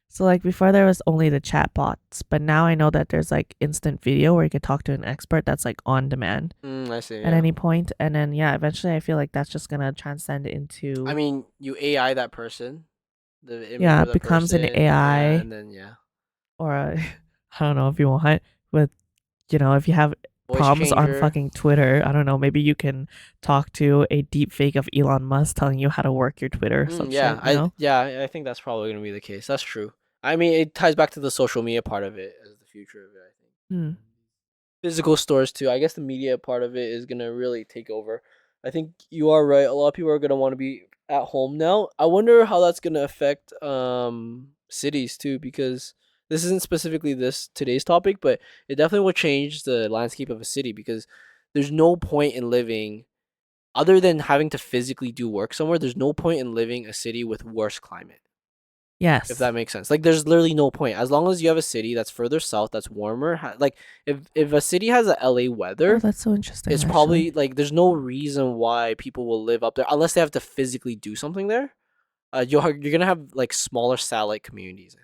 So like before there was only the chat bots, but now I know that there's like instant video where you could talk to an expert that's like on demand I see. at Yeah. any point. And then yeah, eventually I feel like that's just gonna transcend I into, mean, you AI that person, the image yeah, of it the becomes an person. Yeah, AI and then yeah, or a, I don't know if you want with, if you have voice problems on changer. fucking Twitter, I don't know, maybe you can talk to a deep fake of Elon Musk telling you how to work your Twitter or some Yeah, shit, you know? I think that's probably gonna be the case. That's true. I mean, it ties back to the social media part of it as the future of it. I think. Hmm. Physical stores too. I guess the media part of it is gonna really take over. I think you are right. A lot of people are gonna want to be at home now. I wonder how that's gonna affect cities too, because this isn't specifically this today's topic, but it definitely will change the landscape of a city because there's no point in living other than having to physically do work somewhere. There's no point in living a city with worse climate. If Yes. that makes sense. Like there's literally no point. As long as you have a city that's further south, that's warmer, like if a city has a LA Oh, weather, that's so interesting it's actually. probably like there's no reason why people will live up there unless they have to physically do something there. You're gonna have like smaller satellite communities. I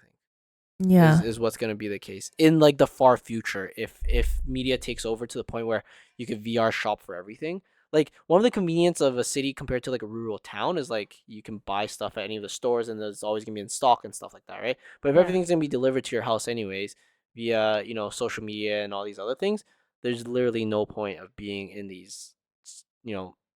think Yeah. is what's gonna be the case in like the far future if media takes over to the point where you could VR shop for everything. Like one of the convenience of a city compared to like a rural town is like you can buy stuff at any of the stores and there's always gonna be in stock and stuff like that, right? But if Yeah. everything's gonna be delivered to your house anyways via social media and all these other things, there's literally no point of being in these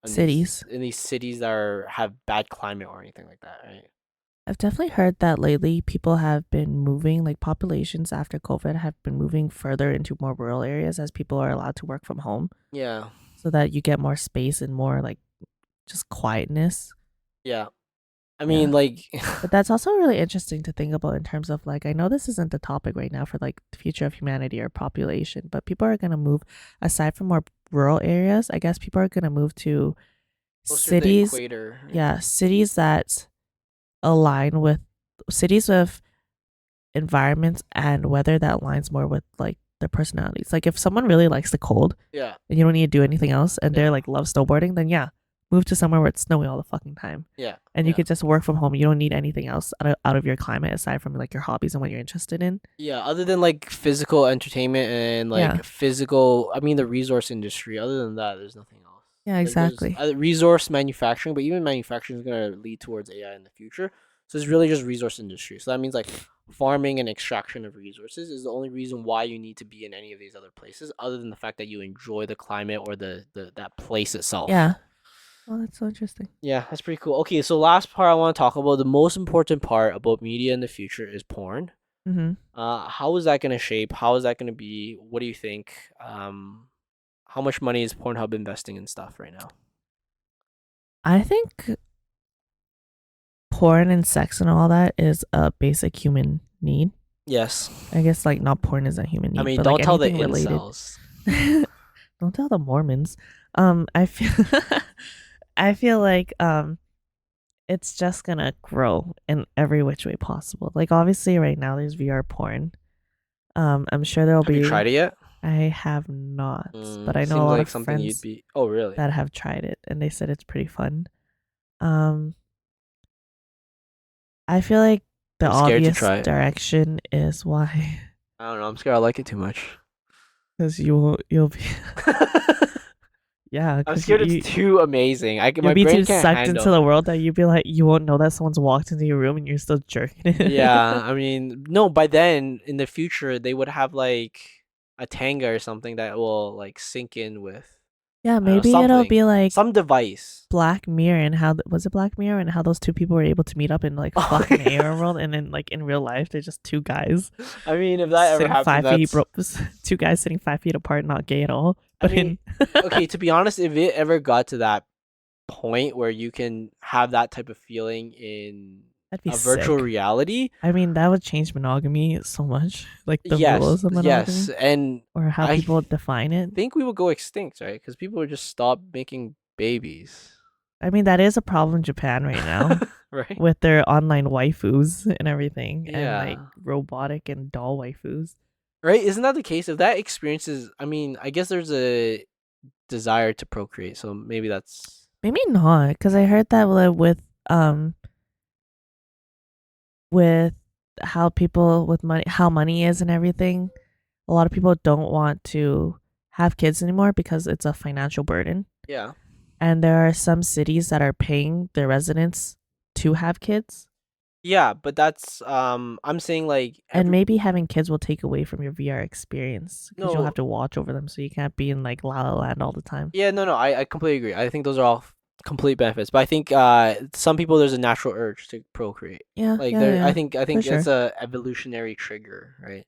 Cities. in these cities that have bad climate or anything like that, right? I've definitely heard that lately people have been moving, like populations after COVID have been moving further into more rural areas as people are allowed to work from home Yeah. so that you get more space and more like just quietness. Yeah. I Yeah. mean, like, But that's also really interesting to think about in terms of like, I know this isn't the topic right now for like the future of humanity or population, but people are going to move aside from more rural areas. I guess people are going to move to closer to the cities. equator. Right? Yeah. Cities that align with cities with environments and weather that aligns more with like their personalities. Like if someone really likes the cold Yeah. and you don't need to do anything else and Yeah. they're like love snowboarding, then yeah, move to somewhere where it's snowy all the fucking time. Yeah. And you Yeah. could just work from home. You don't need anything else out of your climate aside from like your hobbies and what you're interested in. Yeah, other than like physical entertainment and Yeah. like physical, I mean the resource industry. Other than that, there's nothing else. Yeah, Like there's exactly. resource manufacturing, but even manufacturing is gonna lead towards AI in the future. So it's really just resource industry. So that means like farming and extraction of resources is the only reason why you need to be in any of these other places, other than the fact that you enjoy the climate or the that place itself. Yeah. Oh, that's so interesting. Yeah, that's pretty cool. Okay, so last part I want to talk about, the most important part about media in the future is porn. Mm-hmm. How is that gonna shape? How is that gonna be? What do you think? How much money is Pornhub investing in stuff right now? I think porn and sex and all that is a basic human need. Yes. I guess like not porn is a human need, I mean, but don't like tell the anything related. incels. Don't tell the Mormons. I feel I feel like it's just gonna grow in every which way possible. Like obviously right now there's VR porn. I'm sure there'll Have you be tried it yet? I have not, but I know a Seems lot like of something you'd friends be. Oh, really? that have tried it and they said it's pretty fun. Um I feel like the I'm scared to obvious try it. direction is why I don't know. I'm scared. I like it too much. because you'll be yeah, I'm because scared it's too amazing. you'll My be brain too can't sucked into handle. the world that you'd be like you won't know that someone's walked into your room and you're still jerking it. Yeah, I mean, no. By then, in the future, they would have like a Tanga or something that will like sync in with. Yeah, I don't know, maybe it'll something, be like some device. Black Mirror and how was it Black Mirror and how those two people were able to meet up in like Oh, fucking yeah. AR world and then like in real life they're just two guys I mean, if that ever sitting happened, 5 feet that's. two guys sitting 5 feet apart, not gay at all. I But mean, okay. To be honest, if it ever got to that point where you can have that type of feeling in that'd be a virtual sick. reality, I mean, that would change monogamy so much, like the yes, rules of yes, monogamy and or how I people define it. think we would go extinct, right? Because people would just stop making babies, I mean, that is a problem in Japan right now right? with their online waifus and everything and like Yeah. robotic and doll waifus. Right? Isn't that the case? If that experience is, I mean, I guess there's a desire to procreate, so maybe that's. Maybe not, because I heard that with how people with money how money is and everything, a lot of people don't want to have kids anymore because it's a financial burden. Yeah. And there are some cities that are paying their residents to have kids. Yeah, but that's I'm saying like And maybe having kids will take away from your VR experience because you'll no, have to watch over them, so you can't be in like La La Land all the time. yeah, no, I completely agree. I think those are all complete benefits, but I think some people there's a natural urge to procreate. Yeah, Like yeah, there, yeah, I think sure. it's a evolutionary trigger, right?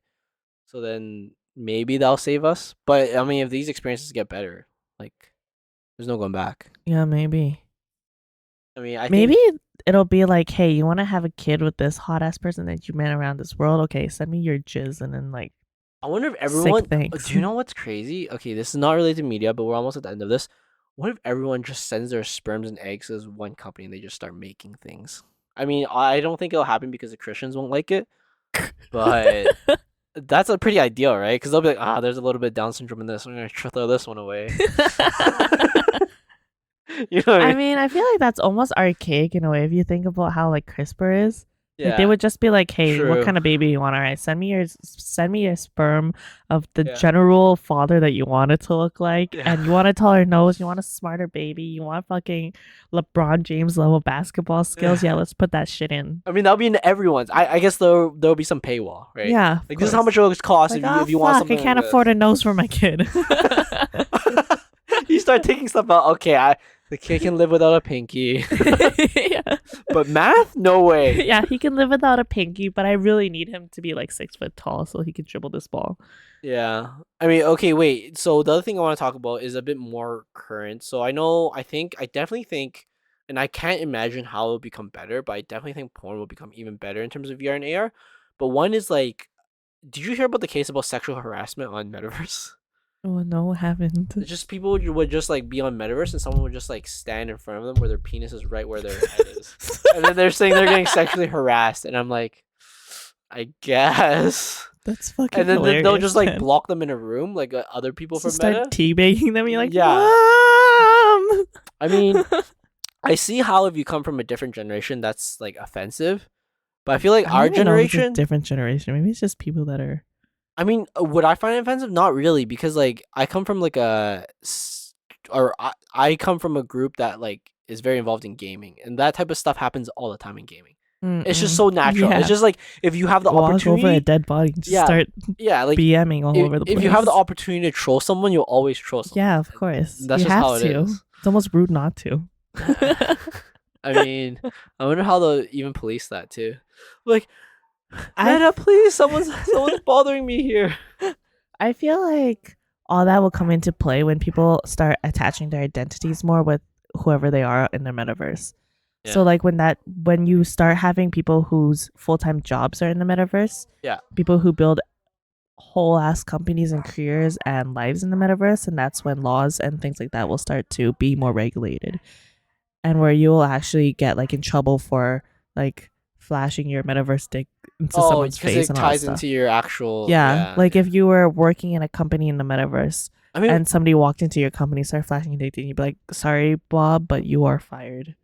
So then maybe they'll save us. But I mean, if these experiences get better, like there's no going back. Yeah, maybe. I mean, I Maybe think it'll be like, hey, you want to have a kid with this hot ass person that you met around this world? Okay, send me your jizz and then like I wonder if sick everyone. thanks. Do you know what's crazy? Okay, this is not related to media, but we're almost at the end of this. What if everyone just sends their sperms and eggs as one company and they just start making things? I mean, I don't think it'll happen because the Christians won't like it, but that's a pretty ideal, right? Because they'll be like, there's a little bit of Down syndrome in this. I'm gonna throw this one away. You know what I I mean? mean, I feel like that's almost archaic in a way if you think about how like CRISPR is. Like they Yeah, would just be like, "Hey, what true. kind of baby you want? All right, send me your sperm of the Yeah, general father that you want it to look like, yeah. and you want a taller nose, you want a smarter baby, you want fucking LeBron James level basketball skills. Yeah, let's put that shit in. I mean, that'll be in everyone's. I guess there'll be some paywall, right? Yeah, of Like this is how course. much it'll cost Like, if you want fuck, I something can't like afford this. a nose for my kid. You start taking stuff out. Okay, The kid can live without a pinky. Yeah. But math? No way. Yeah, he can live without a pinky, but I really need him to be like 6 foot tall so he can dribble this ball. Yeah. I mean, okay, wait. So the other thing I want to talk about is a bit more current. So I definitely think, and I can't imagine how it'll become better, but I definitely think porn will become even better in terms of VR and AR. But one is like, did you hear about the case about sexual harassment on Metaverse? Oh no, haven't. It's just people would just like be on Metaverse and someone would just like stand in front of them where their penis is right where their head is. And then they're saying they're getting sexually harassed. And I'm like, I guess. That's fucking And then hilarious, they'll just like man. block them in a room, like other people So from start Meta. teabagging them. You're like, Yeah. Mom! I mean, I see how if you come from a different generation, that's like offensive. But I feel like I our don't even know if it's a generation, different generation. Maybe it's just people that are. I mean, would I find it offensive? Not really, because like I come from like I come from a group that like is very involved in gaming, and that type of stuff happens all the time in gaming. It's just Mm-mm. so natural. Yeah. It's just like if you have the Walk over a opportunity, dead body and just yeah, start yeah, like BMing all over the place. if you have the opportunity to troll someone, you'll always troll someone. Yeah, of course. That's you just have how it to. is. It's almost rude not to. I mean, I wonder how they'll even police that too. Like, I- Meta, please, someone's bothering me here. I feel like all that will come into play when people start attaching their identities more with whoever they are in their metaverse. So Yeah. like when you start having people whose full-time jobs are in the metaverse, Yeah. people who build whole ass companies and careers and lives in the metaverse, and that's when laws and things like that will start to be more regulated. And where you will actually get like in trouble for like flashing your metaverse dick into Oh, someone's because face it and all that ties stuff. into your actual. Yeah, like yeah. if you were working in a company in the metaverse I mean, and somebody walked into your company, started flashing your dick, and you'd be like, "Sorry, Bob, but you are fired."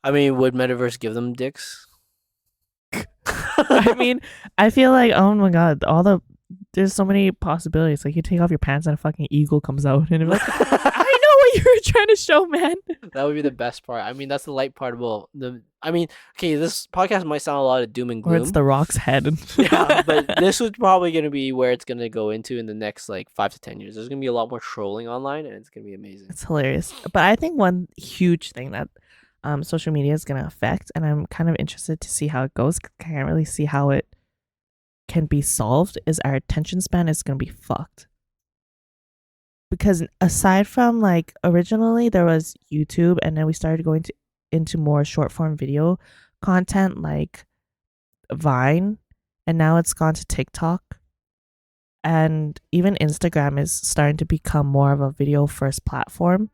would Metaverse give them dicks? I mean, I feel like, oh my god, there's so many possibilities. Like you take off your pants and a fucking eagle comes out, and you're like, I know what you were trying to show, man. That would be the best part. I mean, that's the light part about the. I mean, okay, this podcast might sound a lot of doom and Or gloom. it's the Rock's head. Yeah, but this is probably going to be where it's going to go into in the next like 5 to 10 years. There's going to be a lot more trolling online, and it's going to be amazing. It's hilarious. But I think one huge thing that social media is going to affect, and I'm kind of interested to see how it goes. I can't really see how it can be solved, is our attention span is going to be fucked. Because aside from like originally there was YouTube, and then we started going into more short form video content like Vine, and now it's gone to TikTok. And even Instagram is starting to become more of a video first platform.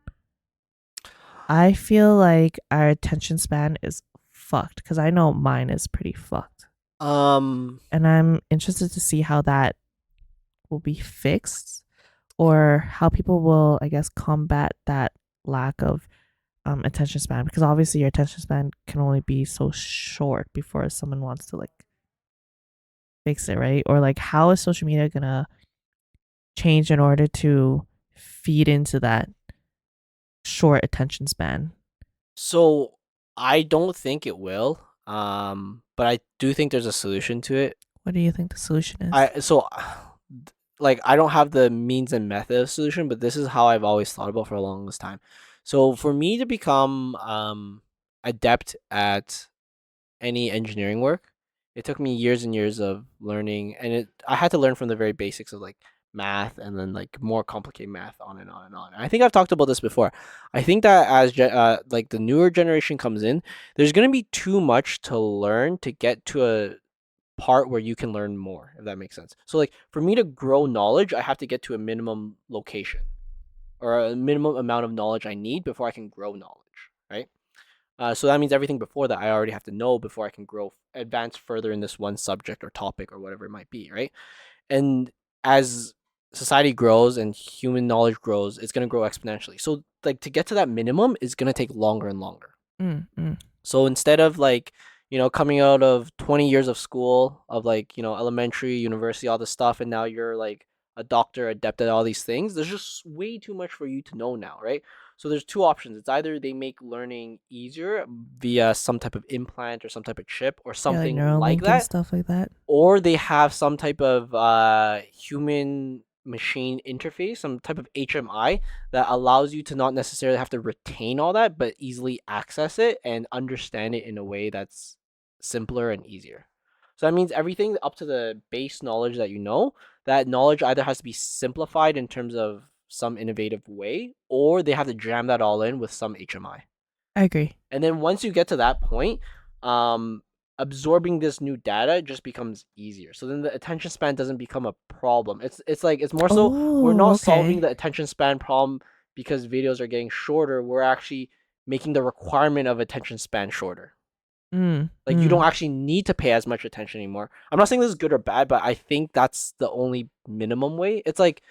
I feel like our attention span is fucked because I know mine is pretty fucked. And I'm interested to see how that will be fixed, or how people will, I guess, combat that lack of attention span, because obviously your attention span can only be so short before someone wants to like fix it, right? Or like how is social media gonna change in order to feed into that short attention span? So I don't think it will. But I do think there's a solution to it. What do you think the solution is? Like I don't have the means and method of solution, but this is how I've always thought about for the longest time. So for me to become adept at any engineering work, it took me years and years of learning, and I had to learn from the very basics of like math, and then like more complicated math, on and on and on. I think I've talked about this before. I think that as like the newer generation comes in, there's gonna be too much to learn to get to a part where you can learn more, if that makes sense. So like for me to grow knowledge, I have to get to a minimum location or a minimum amount of knowledge I need before I can grow knowledge, right? So that means everything before that I already have to know before I can advance further in this one subject or topic or whatever it might be, right? And as society grows and human knowledge grows, it's going to grow exponentially. So like to get to that minimum is going to take longer and longer. So instead of like, coming out of 20 years of school, of like, elementary, university, all this stuff, and now you're like a doctor, adept at all these things, there's just way too much for you to know now, right? So there's two options. It's either they make learning easier via some type of implant or some type of chip or something Yeah, like like Neuralink and that, stuff like that. or they have some type of human machine interface, some type of HMI that allows you to not necessarily have to retain all that, but easily access it and understand it in a way that's simpler and easier. So that means everything up to the base knowledge that you know, that knowledge either has to be simplified in terms of some innovative way, or they have to jam that all in with some HMI. I agree. And then once you get to that point, um, absorbing this new data just becomes easier. So then the attention span doesn't become a problem. It's more so we're Oh, not solving okay. the attention span problem because videos are getting shorter. We're actually making the requirement of attention span shorter. Mm, Like you don't mm. actually need to pay as much attention anymore. I'm not saying this is good or bad, but I think that's the only minimum way. It's like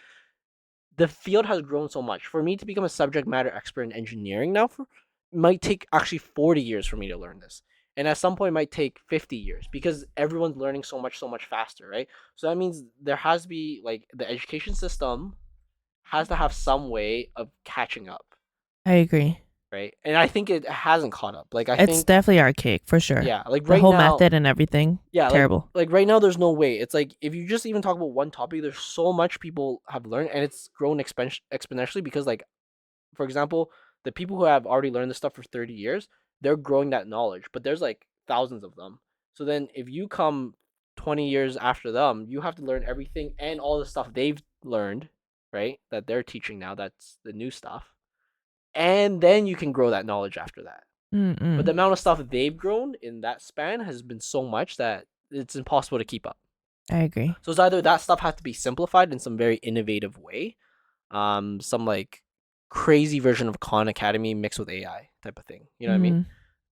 the field has grown so much. For me to become a subject matter expert in engineering now might take actually 40 years for me to learn this. And at some point it might take 50 years because everyone's learning so much faster, right? So that means there has to be like the education system has to have some way of catching up, I agree. right? And I think it hasn't caught up. Like I It's think definitely archaic for sure. yeah, like The right whole now, method and everything, yeah, terrible. like right now there's no way. It's like if you just even talk about one topic, there's so much people have learned and it's grown exponentially because like for example, the people who have already learned this stuff for 30 years, they're growing that knowledge, but there's like thousands of them. So then if you come 20 years after them, you have to learn everything and all the stuff they've learned, right? That they're teaching now, that's the new stuff. And then you can grow that knowledge after that. But the Mm-mm. amount of stuff they've grown in that span has been so much that it's impossible to keep up. I agree. So it's either that stuff has to be simplified in some very innovative way, some like crazy version of Khan Academy mixed with AI type of thing. You know what I mean? Mm,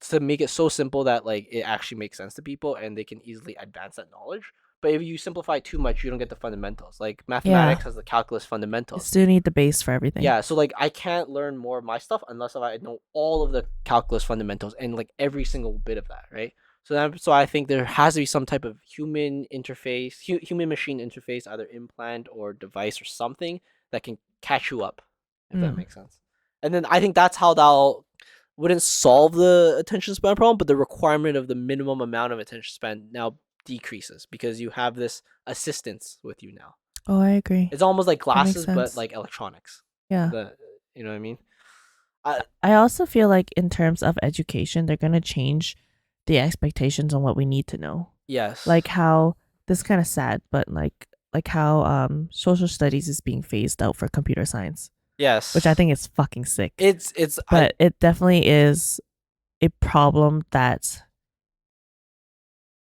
To make it so simple that like it actually makes sense to people and they can easily advance that knowledge. But if you simplify too much, you don't get the fundamentals. Like yeah. mathematics has the calculus You fundamentals. still need the base for everything. Yeah, so like I can't learn more of my stuff unless I know all of the calculus fundamentals and like every single bit of that, right? So I think there has to be some type of human interface, human machine interface, either implant or device or something that can catch you up, if that Mm, makes sense. And then I think that's how that wouldn't solve the attention span problem, but the requirement of the minimum amount of attention span now decreases because you have this assistance with you now. oh, I agree. It's almost like That makes glasses, but sense. like electronics. Yeah. The you know what I mean? I I also feel like in terms of education, they're going to change the expectations on what we need to know. yes, Like how this is kind of sad, but like how social studies is being phased out for computer science, which I yes. think is fucking sick. It's I But it definitely is a problem that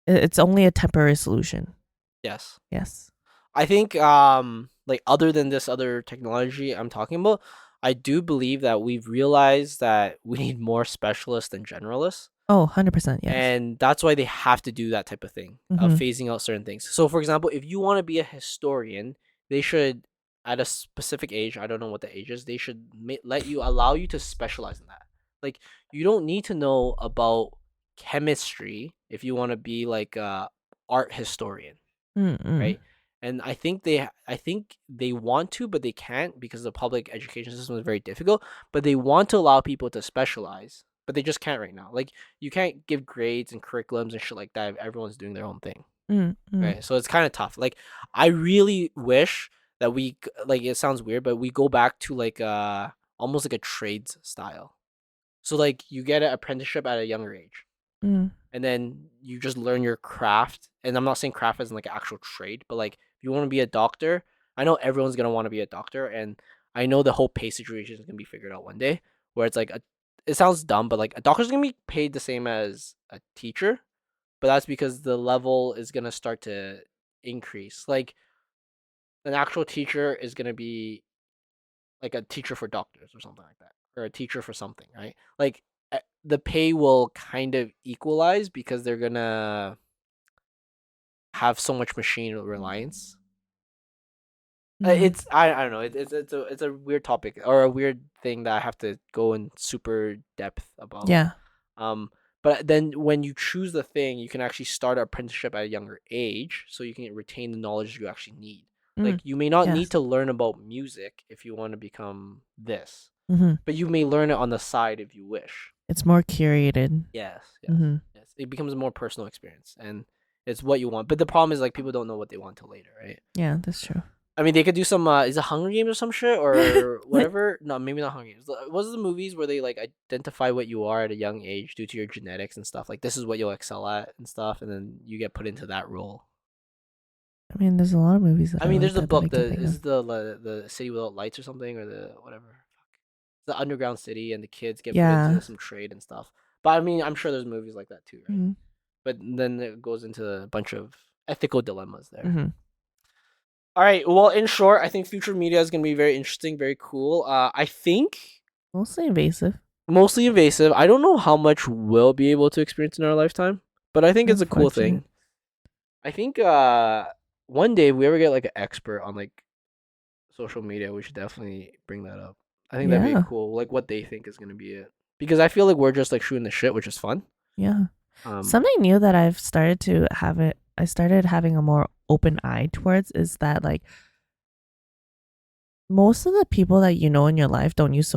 it's only a temporary solution. yes. Yes. I think like other than this other technology I'm talking about, I do believe that we've realized that we need more specialists than generalists. Oh, 100% yes. And that's why they have to do that type of thing of Mhm. phasing out certain things. So, for example, if you want to be a historian, they should, at a specific age, I don't know what the age is, they should allow you to specialize in that. Like, you don't need to know about chemistry if you want to be like a art historian, Mm-mm. right? And I think they want to, but they can't because the public education system is very difficult. But they want to allow people to specialize, but they just can't right now. Like you can't give grades and curriculums and shit like that if everyone's doing their own thing, Mm-mm. right? So it's kind of tough. Like I really wish that like it sounds weird, but we go back to like almost like a trades style. So like you get an apprenticeship at a younger age Mm. and then you just learn your craft. And I'm not saying craft as in like an actual trade, but like if you want to be a doctor, I know everyone's gonna want to be a doctor, and I know the whole pay situation is gonna be figured out one day. Where it's like it sounds dumb, but like a doctor's gonna be paid the same as a teacher, but that's because the level is gonna start to increase. Like an actual teacher is gonna be like a teacher for doctors or something like that, or a teacher for something, right? Like the pay will kind of equalize because they're gonna have so much machine reliance. Mm. I don't know. It's a weird topic or a weird thing that I have to go in super depth about. Yeah. Um, but then when you choose the thing, you can actually start an apprenticeship at a younger age, so you can retain the knowledge you actually need. Mm. Like you may not need Yes. to learn about music if you want to become this, Mm-hmm. but you may learn it on the side if you wish. It's more curated. Yes, yes, Mm-hmm. yes. It becomes a more personal experience, and it's what you want. But the problem is like people don't know what they want till later, right? Yeah, that's true. I mean, they could do some. Is it Hunger Games or some shit or What? whatever? No, maybe not Hunger Games. What's the movies where they like identify what you are at a young age due to your genetics and stuff? Like this is what you'll excel at and stuff, and then you get put into that role. I mean, there's a lot of movies that I are mean, like there's the that that I book. can The think of. is the City Without Lights or something or the whatever. The underground city and the kids get put into Yeah. some trade and stuff. But I mean, I'm sure there's movies like that too, right? Hmm. But then it goes into a bunch of ethical dilemmas there. Hmm. All right. Well, in short, I think future media is going to be very interesting, very cool. I think Mostly invasive, mostly invasive. I don't know how much we'll be able to experience in our lifetime, but I think it's a cool unfortunate. thing. I think one day if we ever get like an expert on like social media, we should definitely bring that up. I think that'd be Yeah. cool, like what they think is going to be it. Because I feel like we're just like shooting the shit, which is fun. Yeah. Um, Something new that I've started to have it, I started having a more open eye towards is that like most of the people that you know in your life don't use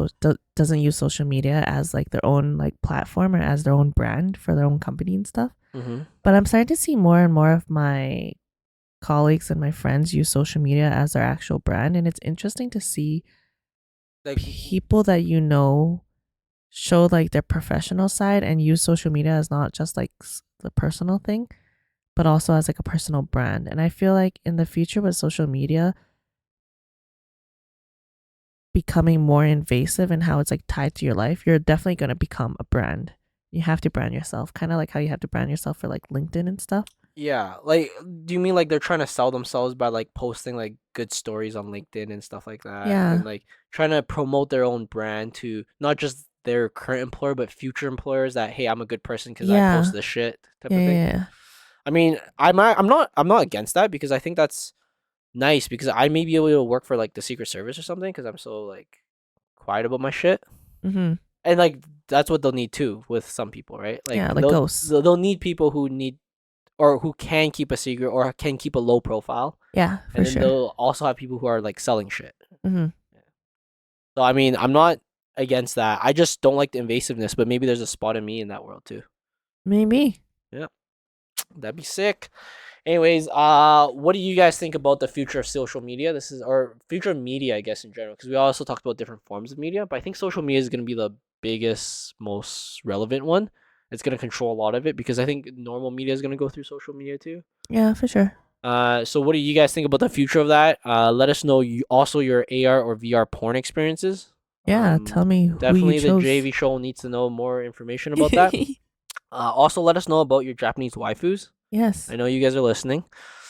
doesn't use social media as like their own like platform or as their own brand for their own company and stuff. mhm. But I'm starting to see more and more of my colleagues and my friends use social media as their actual brand, and it's interesting to see Like, people that you know show like their professional side and use social media as not just like the personal thing, but also as like a personal brand. And I feel like in the future with social media becoming more invasive and how it's like tied to your life, you're definitely going to become a brand. You have to brand yourself, kind of like how you have to brand yourself for like LinkedIn and stuff. yeah, like, do you mean like they're trying to sell themselves by like posting like good stories on LinkedIn and stuff like that, Yeah. and like trying to promote their own brand to not just their current employer but future employers that hey, I'm a good person because I post Yeah. this shit type Yeah. of thing. Yeah. I mean, I'm not against that because I think that's nice because I may be able to work for like the Secret Service or something because I'm so like quiet about my shit. Mm-hmm. And like that's what they'll need too with some people, right? Like Yeah. Like they'll ghosts. they'll they'll need people who need or who can keep a secret or can keep a low profile, Yeah, and for then sure. they'll also have people who are like selling shit. Mm-hmm. So I mean, I'm not against that. I just don't like the invasiveness, but maybe there's a spot in me in that world too. Maybe. Yeah, that'd be sick. Anyways, what do you guys think about the future of social media? This is or future of media, I guess, in general, because we also talked about different forms of media, but I think social media is going to be the biggest, most relevant one. It's going to control a lot of it because I think normal media is going to go through social media too. Yeah, for sure. So what do you guys think about the future of that? Let us know also your AR or VR porn experiences. Yeah, tell me who you Definitely the chose. JV show needs to know more information about that. Also let us know about your Japanese waifus. Yes. I know you guys are listening.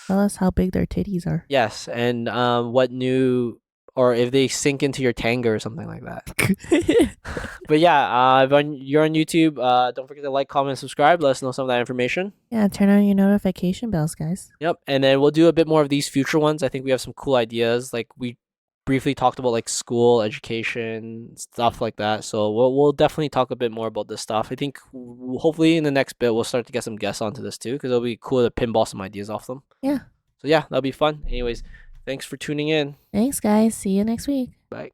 Tell us how big their titties are. Yes, and what new or if they sink into your tanga or something like that. But yeah, if you're on YouTube, don't forget to like, comment, subscribe. Let us know some of that information. Yeah, turn on your notification bells, guys. Yep, and then we'll do a bit more of these future ones. I think we have some cool ideas. Like we briefly talked about like school education stuff like that. So we'll definitely talk a bit more about this stuff. I think hopefully in the next bit we'll start to get some guests onto this too because it'll be cool to pinball some ideas off them. Yeah. So yeah, that'll be fun. Anyways, thanks for tuning in. Thanks, guys. See you next week. Bye.